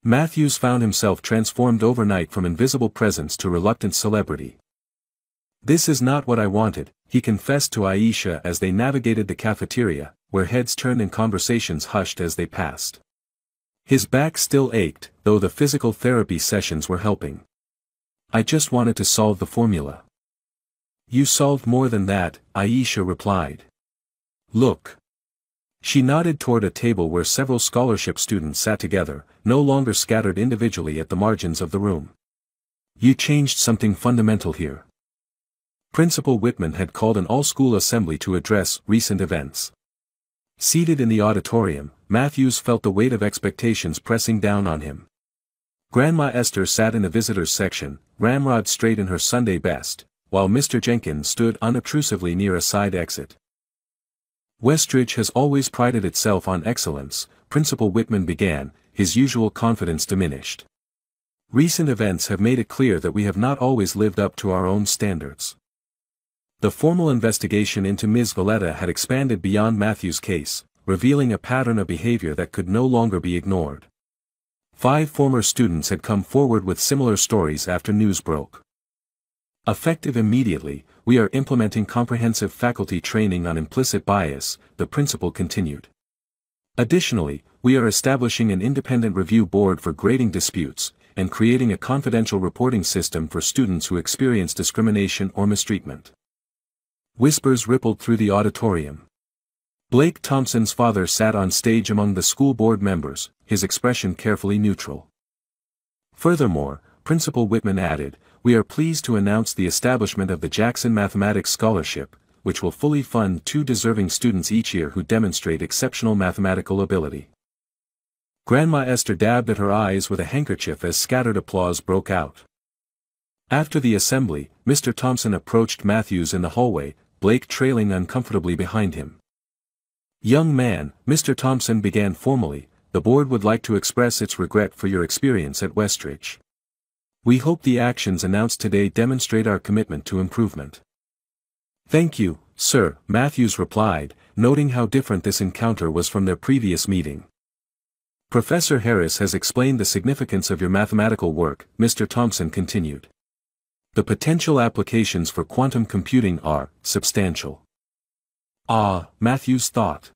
Matthews found himself transformed overnight from invisible presence to reluctant celebrity. This is not what I wanted, he confessed to Aisha as they navigated the cafeteria, where heads turned and conversations hushed as they passed. His back still ached, though the physical therapy sessions were helping. I just wanted to solve the formula. You solved more than that, Aisha replied. Look. She nodded toward a table where several scholarship students sat together, no longer scattered individually at the margins of the room. You changed something fundamental here. Principal Whitman had called an all-school assembly to address recent events. Seated in the auditorium, Matthews felt the weight of expectations pressing down on him. Grandma Esther sat in the visitors section, ramrod straight in her Sunday best, while Mr. Jenkins stood unobtrusively near a side exit. Westridge has always prided itself on excellence, Principal Whitman began, his usual confidence diminished. Recent events have made it clear that we have not always lived up to our own standards. The formal investigation into Ms. Valletta had expanded beyond Matthew's case, revealing a pattern of behavior that could no longer be ignored. 5 former students had come forward with similar stories after news broke. Effective immediately, we are implementing comprehensive faculty training on implicit bias, the principal continued. Additionally, we are establishing an independent review board for grading disputes, and creating a confidential reporting system for students who experience discrimination or mistreatment. Whispers rippled through the auditorium. Blake Thompson's father sat on stage among the school board members, his expression carefully neutral. Furthermore, Principal Whitman added, we are pleased to announce the establishment of the Jackson Mathematics Scholarship, which will fully fund 2 deserving students each year who demonstrate exceptional mathematical ability. Grandma Esther dabbed at her eyes with a handkerchief as scattered applause broke out. After the assembly, Mr. Thompson approached Matthews in the hallway, Blake trailing uncomfortably behind him. Young man, Mr. Thompson began formally, the board would like to express its regret for your experience at Westridge. We hope the actions announced today demonstrate our commitment to improvement. Thank you, sir, Matthews replied, noting how different this encounter was from their previous meeting. Professor Harris has explained the significance of your mathematical work, Mr. Thompson continued. The potential applications for quantum computing are substantial. Ah, Matthews thought.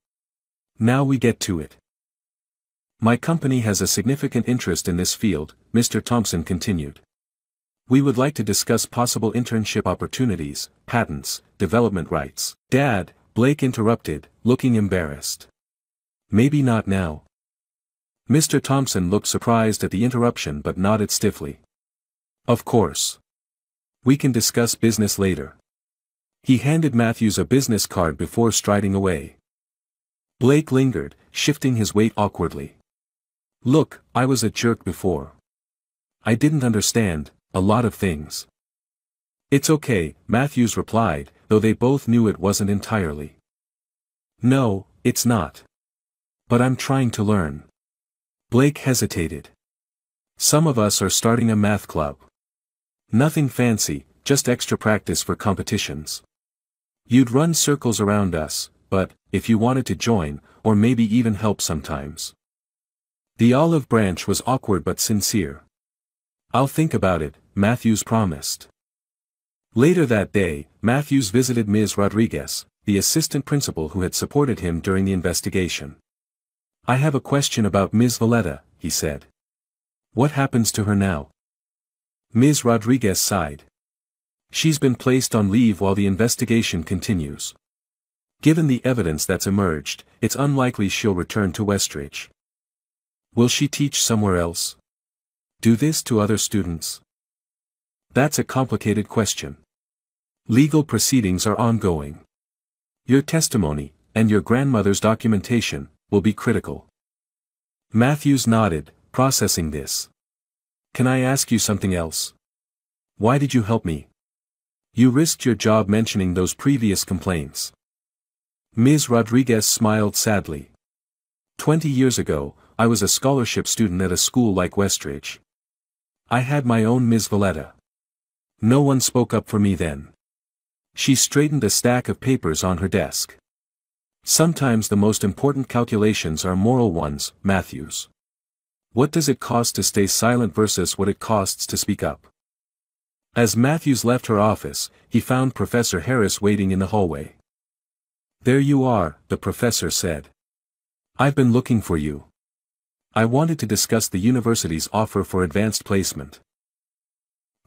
Now we get to it. My company has a significant interest in this field, Mr. Thompson continued. We would like to discuss possible internship opportunities, patents, development rights. Dad, Blake interrupted, looking embarrassed. Maybe not now. Mr. Thompson looked surprised at the interruption but nodded stiffly. Of course. We can discuss business later. He handed Matthews a business card before striding away. Blake lingered, shifting his weight awkwardly. Look, I was a jerk before. I didn't understand a lot of things. It's okay, Matthews replied, though they both knew it wasn't entirely. No, it's not. But I'm trying to learn. Blake hesitated. Some of us are starting a math club. Nothing fancy, just extra practice for competitions. You'd run circles around us, but, if you wanted to join, or maybe even help sometimes. The olive branch was awkward but sincere. I'll think about it, Matthews promised. Later that day, Matthews visited Ms. Rodriguez, the assistant principal who had supported him during the investigation. I have a question about Ms. Valletta, he said. What happens to her now? Ms. Rodriguez sighed. She's been placed on leave while the investigation continues. Given the evidence that's emerged, it's unlikely she'll return to Westridge. Will she teach somewhere else? Do this to other students? That's a complicated question. Legal proceedings are ongoing. Your testimony, and your grandmother's documentation, will be critical. Matthews nodded, processing this. Can I ask you something else? Why did you help me? You risked your job mentioning those previous complaints. Ms. Rodriguez smiled sadly. 20 years ago, I was a scholarship student at a school like Westridge. I had my own Ms. Valletta. No one spoke up for me then. She straightened a stack of papers on her desk. Sometimes the most important calculations are moral ones, Matthews. What does it cost to stay silent versus what it costs to speak up? As Matthews left her office, he found Professor Harris waiting in the hallway. There you are, the professor said. I've been looking for you. I wanted to discuss the university's offer for advanced placement.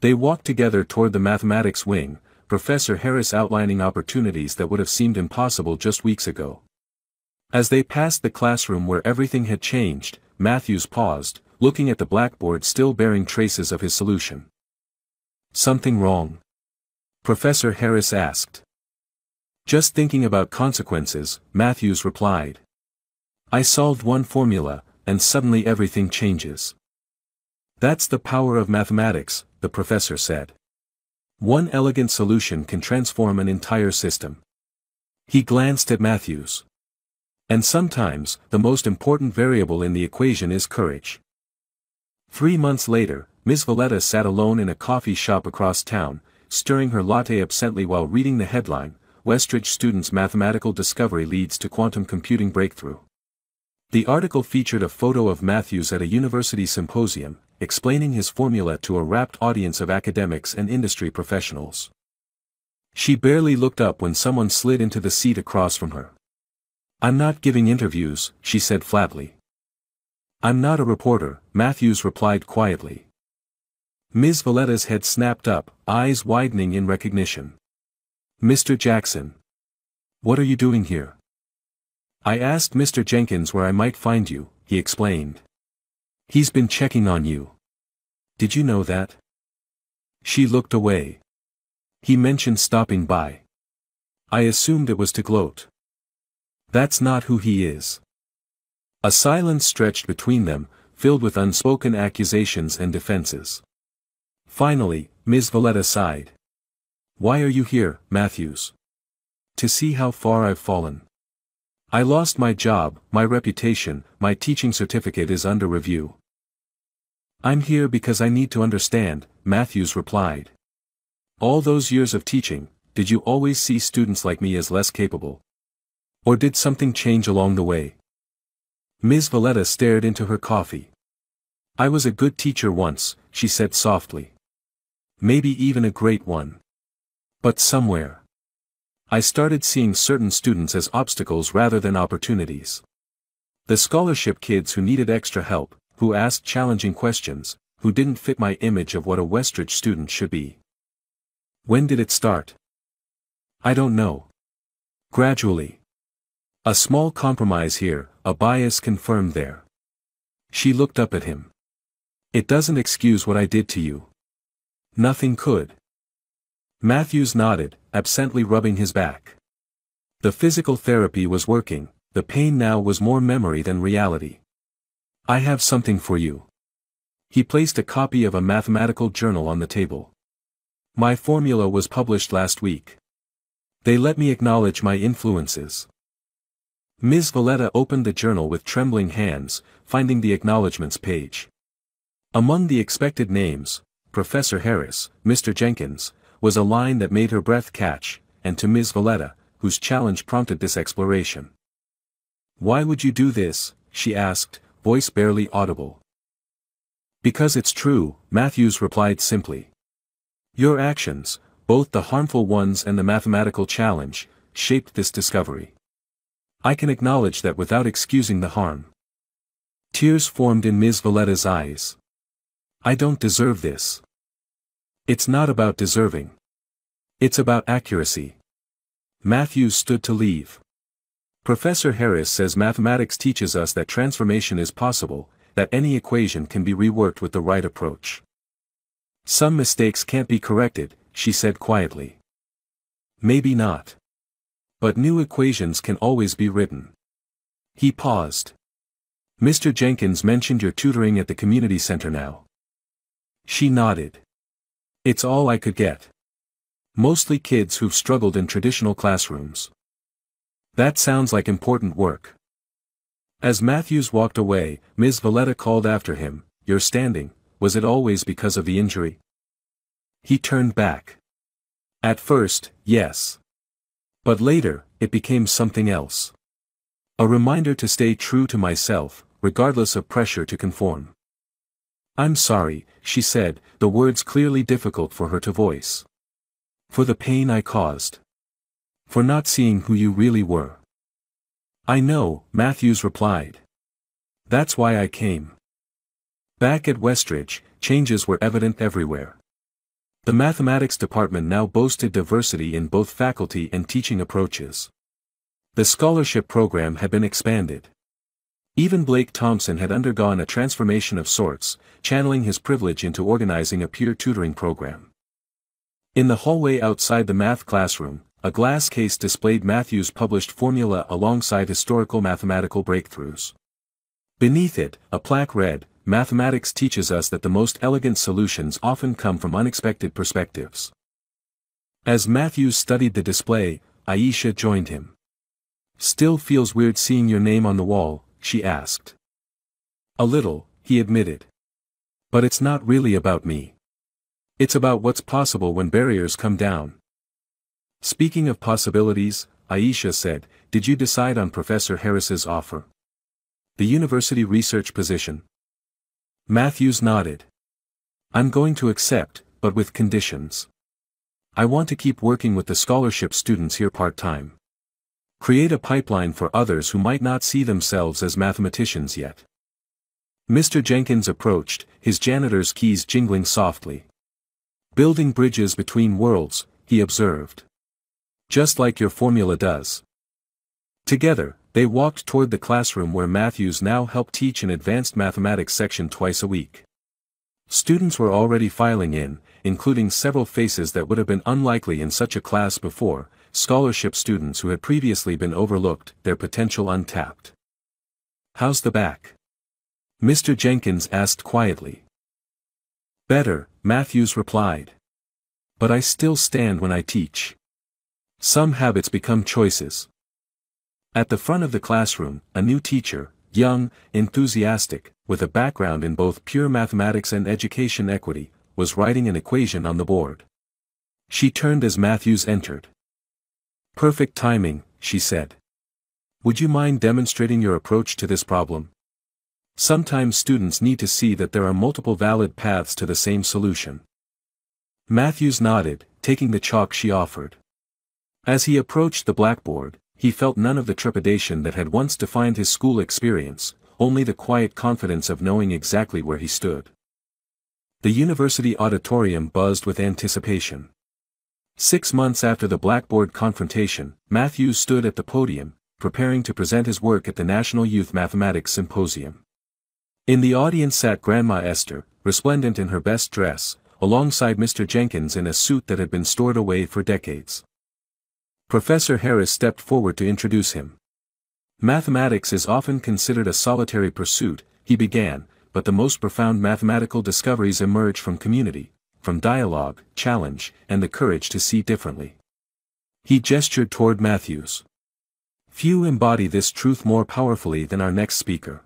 They walked together toward the mathematics wing, Professor Harris outlining opportunities that would have seemed impossible just weeks ago. As they passed the classroom where everything had changed, Matthews paused, looking at the blackboard still bearing traces of his solution. "Something wrong?" Professor Harris asked. "Just thinking about consequences," Matthews replied. "I solved one formula, and suddenly everything changes." "That's the power of mathematics," the professor said. "One elegant solution can transform an entire system." He glanced at Matthews. "And sometimes, the most important variable in the equation is courage." 3 months later, Ms. Valletta sat alone in a coffee shop across town, stirring her latte absently while reading the headline, "Westridge Student's Mathematical Discovery Leads to Quantum Computing Breakthrough." The article featured a photo of Matthews at a university symposium, explaining his formula to a rapt audience of academics and industry professionals. She barely looked up when someone slid into the seat across from her. "I'm not giving interviews," she said flatly. "I'm not a reporter," Matthews replied quietly. Ms. Valletta's head snapped up, eyes widening in recognition. "Mr. Jackson. What are you doing here?" "I asked Mr. Jenkins where I might find you," he explained. "He's been checking on you. Did you know that?" She looked away. "He mentioned stopping by. I assumed it was to gloat." "That's not who he is." A silence stretched between them, filled with unspoken accusations and defenses. Finally, Ms. Valletta sighed. "Why are you here, Matthews?" "To see how far I've fallen. I lost my job, my reputation, my teaching certificate is under review." "I'm here because I need to understand," Matthews replied. "All those years of teaching, did you always see students like me as less capable? Or did something change along the way?" Ms. Valletta stared into her coffee. "I was a good teacher once," she said softly. "Maybe even a great one. But somewhere, I started seeing certain students as obstacles rather than opportunities. The scholarship kids who needed extra help, who asked challenging questions, who didn't fit my image of what a Westridge student should be." "When did it start?" "I don't know. Gradually. A small compromise here, a bias confirmed there." She looked up at him. "It doesn't excuse what I did to you." "Nothing could." Matthews nodded, absently rubbing his back. The physical therapy was working, the pain now was more memory than reality. "I have something for you." He placed a copy of a mathematical journal on the table. "My formula was published last week. They let me acknowledge my influences." Ms. Valletta opened the journal with trembling hands, finding the acknowledgements page. Among the expected names, Professor Harris, Mr. Jenkins, was a line that made her breath catch, and to Ms. Valletta, whose challenge prompted this exploration. "Why would you do this?" she asked, voice barely audible. "Because it's true," Matthews replied simply. "Your actions, both the harmful ones and the mathematical challenge, shaped this discovery. I can acknowledge that without excusing the harm." Tears formed in Ms. Valletta's eyes. "I don't deserve this." "It's not about deserving. It's about accuracy." Matthews stood to leave. "Professor Harris says mathematics teaches us that transformation is possible, that any equation can be reworked with the right approach. Some mistakes can't be corrected," she said quietly. "Maybe not. But new equations can always be written." He paused. "Mr. Jenkins mentioned your tutoring at the community center now." She nodded. "It's all I could get. Mostly kids who've struggled in traditional classrooms." "That sounds like important work." As Matthews walked away, Ms. Valletta called after him, "You're standing, was it always because of the injury?" He turned back. "At first, yes. But later, it became something else. A reminder to stay true to myself, regardless of pressure to conform." "I'm sorry," she said, the words clearly difficult for her to voice. "For the pain I caused. For not seeing who you really were." "I know," Matthews replied. "That's why I came." Back at Westridge, changes were evident everywhere. The mathematics department now boasted diversity in both faculty and teaching approaches. The scholarship program had been expanded. Even Blake Thompson had undergone a transformation of sorts, channeling his privilege into organizing a peer tutoring program. In the hallway outside the math classroom, a glass case displayed Matthew's published formula alongside historical mathematical breakthroughs. Beneath it, a plaque read, "Mathematics teaches us that the most elegant solutions often come from unexpected perspectives." As Matthews studied the display, Aisha joined him. "Still feels weird seeing your name on the wall," she asked. "A little," he admitted. "But it's not really about me. It's about what's possible when barriers come down." "Speaking of possibilities," Aisha said, "did you decide on Professor Harris's offer? The university research position?" Matthews nodded. "I'm going to accept, but with conditions. I want to keep working with the scholarship students here part-time. Create a pipeline for others who might not see themselves as mathematicians yet." Mr. Jenkins approached, his janitor's keys jingling softly. "Building bridges between worlds," he observed. "Just like your formula does." Together, they walked toward the classroom where Matthews now helped teach an advanced mathematics section twice a week. Students were already filing in, including several faces that would have been unlikely in such a class before, scholarship students who had previously been overlooked, their potential untapped. "How's the back?" Mr. Jenkins asked quietly. "Better," Matthews replied. "But I still stand when I teach. Some habits become choices." At the front of the classroom, a new teacher, young, enthusiastic, with a background in both pure mathematics and education equity, was writing an equation on the board. She turned as Matthews entered. "Perfect timing," she said. "Would you mind demonstrating your approach to this problem? Sometimes students need to see that there are multiple valid paths to the same solution." Matthews nodded, taking the chalk she offered. As he approached the blackboard, he felt none of the trepidation that had once defined his school experience, only the quiet confidence of knowing exactly where he stood. The university auditorium buzzed with anticipation. 6 months after the blackboard confrontation, Matthews stood at the podium, preparing to present his work at the National Youth Mathematics Symposium. In the audience sat Grandma Esther, resplendent in her best dress, alongside Mr. Jenkins in a suit that had been stored away for decades. Professor Harris stepped forward to introduce him. "Mathematics is often considered a solitary pursuit," he began, "but the most profound mathematical discoveries emerge from community, from dialogue, challenge, and the courage to see differently." He gestured toward Matthews. "Few embody this truth more powerfully than our next speaker."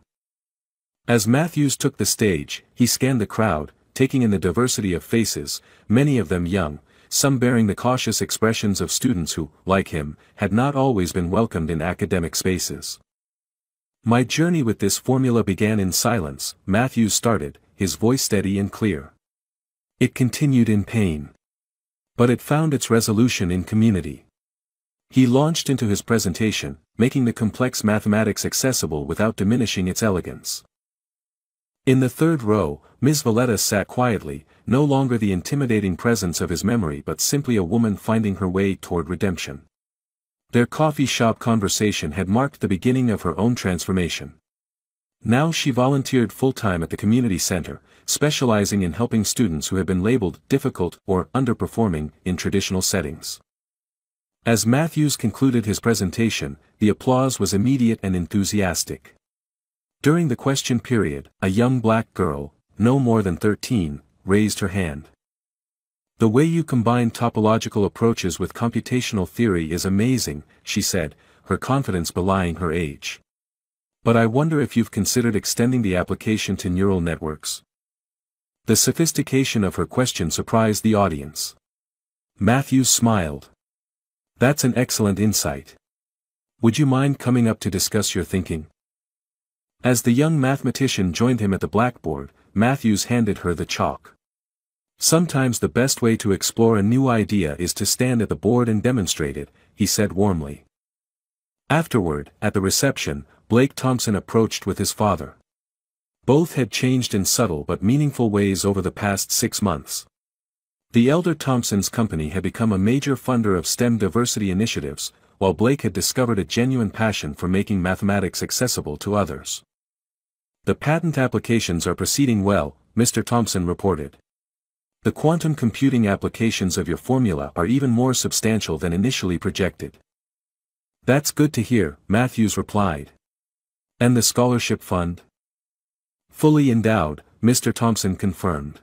As Matthews took the stage, he scanned the crowd, taking in the diversity of faces, many of them young, some bearing the cautious expressions of students who, like him, had not always been welcomed in academic spaces. "My journey with this formula began in silence," Matthews started, his voice steady and clear. "It continued in pain. But it found its resolution in community." He launched into his presentation, making the complex mathematics accessible without diminishing its elegance. In the third row, Ms. Valletta sat quietly, no longer the intimidating presence of his memory but simply a woman finding her way toward redemption. Their coffee shop conversation had marked the beginning of her own transformation. Now she volunteered full-time at the community center, specializing in helping students who had been labeled difficult or underperforming in traditional settings. As Matthews concluded his presentation, the applause was immediate and enthusiastic. During the question period, a young black girl, no more than 13, raised her hand. "The way you combine topological approaches with computational theory is amazing," she said, her confidence belying her age. "But I wonder if you've considered extending the application to neural networks." The sophistication of her question surprised the audience. Matthews smiled. "That's an excellent insight. Would you mind coming up to discuss your thinking?" As the young mathematician joined him at the blackboard, Matthews handed her the chalk. "Sometimes the best way to explore a new idea is to stand at the board and demonstrate it," he said warmly. Afterward, at the reception, Blake Thompson approached with his father. Both had changed in subtle but meaningful ways over the past 6 months. The elder Thompson's company had become a major funder of STEM diversity initiatives, while Blake had discovered a genuine passion for making mathematics accessible to others. The patent applications are proceeding well, Mr. Thompson reported. The quantum computing applications of your formula are even more substantial than initially projected. That's good to hear, Matthews replied. And the scholarship fund? Fully endowed, Mr. Thompson confirmed.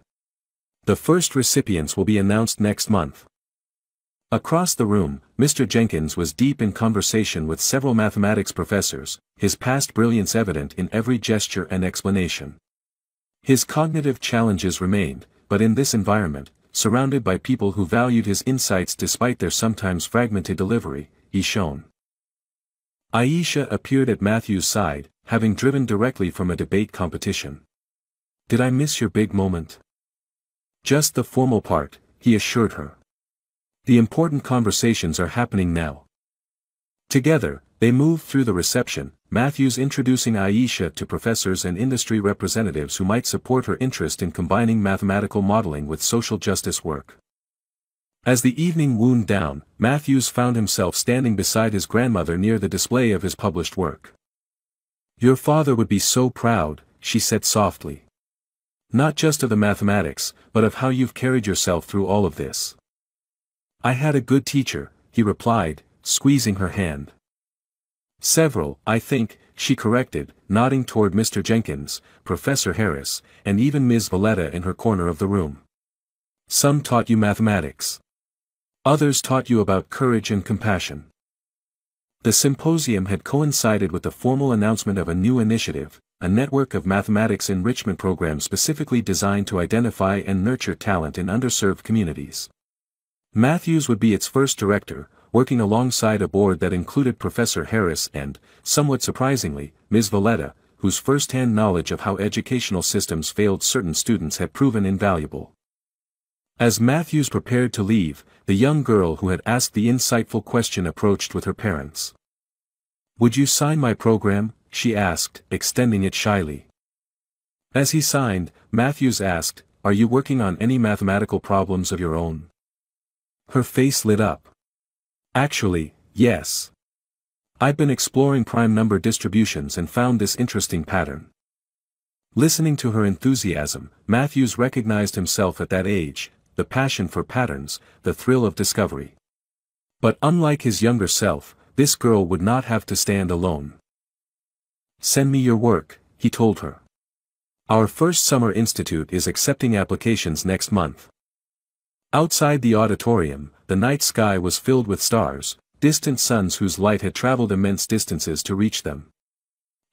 The first recipients will be announced next month. Across the room, Mr. Jenkins was deep in conversation with several mathematics professors, his past brilliance evident in every gesture and explanation. His cognitive challenges remained, but in this environment, surrounded by people who valued his insights despite their sometimes fragmented delivery, he shone. Aisha appeared at Matthew's side, having driven directly from a debate competition. "Did I miss your big moment?" "Just the formal part," he assured her. "The important conversations are happening now." Together, they moved through the reception, Matthews introducing Aisha to professors and industry representatives who might support her interest in combining mathematical modeling with social justice work. As the evening wound down, Matthews found himself standing beside his grandmother near the display of his published work. "Your father would be so proud," she said softly. "Not just of the mathematics, but of how you've carried yourself through all of this." "I had a good teacher," he replied, squeezing her hand. "Several, I think," she corrected, nodding toward Mr. Jenkins, Professor Harris, and even Ms. Valletta in her corner of the room. "Some taught you mathematics. Others taught you about courage and compassion." The symposium had coincided with the formal announcement of a new initiative, a network of mathematics enrichment programs specifically designed to identify and nurture talent in underserved communities. Matthews would be its first director, working alongside a board that included Professor Harris and, somewhat surprisingly, Ms. Valletta, whose first-hand knowledge of how educational systems failed certain students had proven invaluable. As Matthews prepared to leave, the young girl who had asked the insightful question approached with her parents. "Would you sign my program?" she asked, extending it shyly. As he signed, Matthews asked, "Are you working on any mathematical problems of your own?" Her face lit up. "Actually, yes. I've been exploring prime number distributions and found this interesting pattern." Listening to her enthusiasm, Matthews recognized himself at that age, the passion for patterns, the thrill of discovery. But unlike his younger self, this girl would not have to stand alone. "Send me your work," he told her. "Our first summer institute is accepting applications next month." Outside the auditorium, the night sky was filled with stars, distant suns whose light had traveled immense distances to reach them.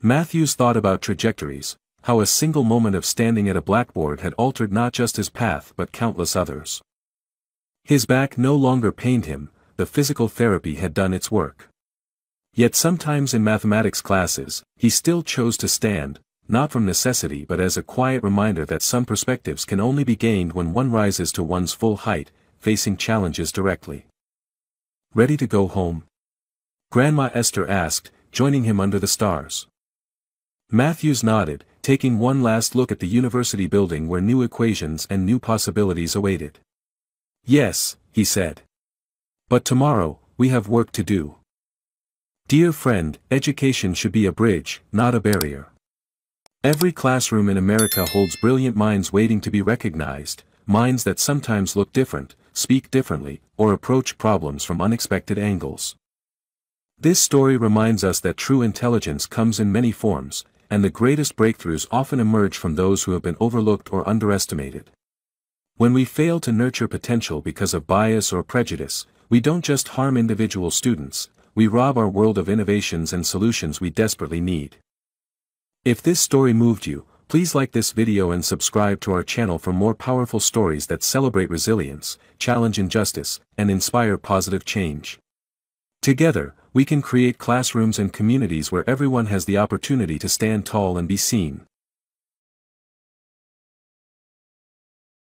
Matthews thought about trajectories, how a single moment of standing at a blackboard had altered not just his path but countless others. His back no longer pained him, the physical therapy had done its work. Yet sometimes in mathematics classes, he still chose to stand, not from necessity but as a quiet reminder that some perspectives can only be gained when one rises to one's full height, facing challenges directly. "Ready to go home?" Grandma Esther asked, joining him under the stars. Matthews nodded, taking one last look at the university building where new equations and new possibilities awaited. "Yes," he said. "But tomorrow, we have work to do." Dear friend, education should be a bridge, not a barrier. Every classroom in America holds brilliant minds waiting to be recognized, minds that sometimes look different, speak differently, or approach problems from unexpected angles. This story reminds us that true intelligence comes in many forms, and the greatest breakthroughs often emerge from those who have been overlooked or underestimated. When we fail to nurture potential because of bias or prejudice, we don't just harm individual students, we rob our world of innovations and solutions we desperately need. If this story moved you, please like this video and subscribe to our channel for more powerful stories that celebrate resilience, challenge injustice, and inspire positive change. Together, we can create classrooms and communities where everyone has the opportunity to stand tall and be seen.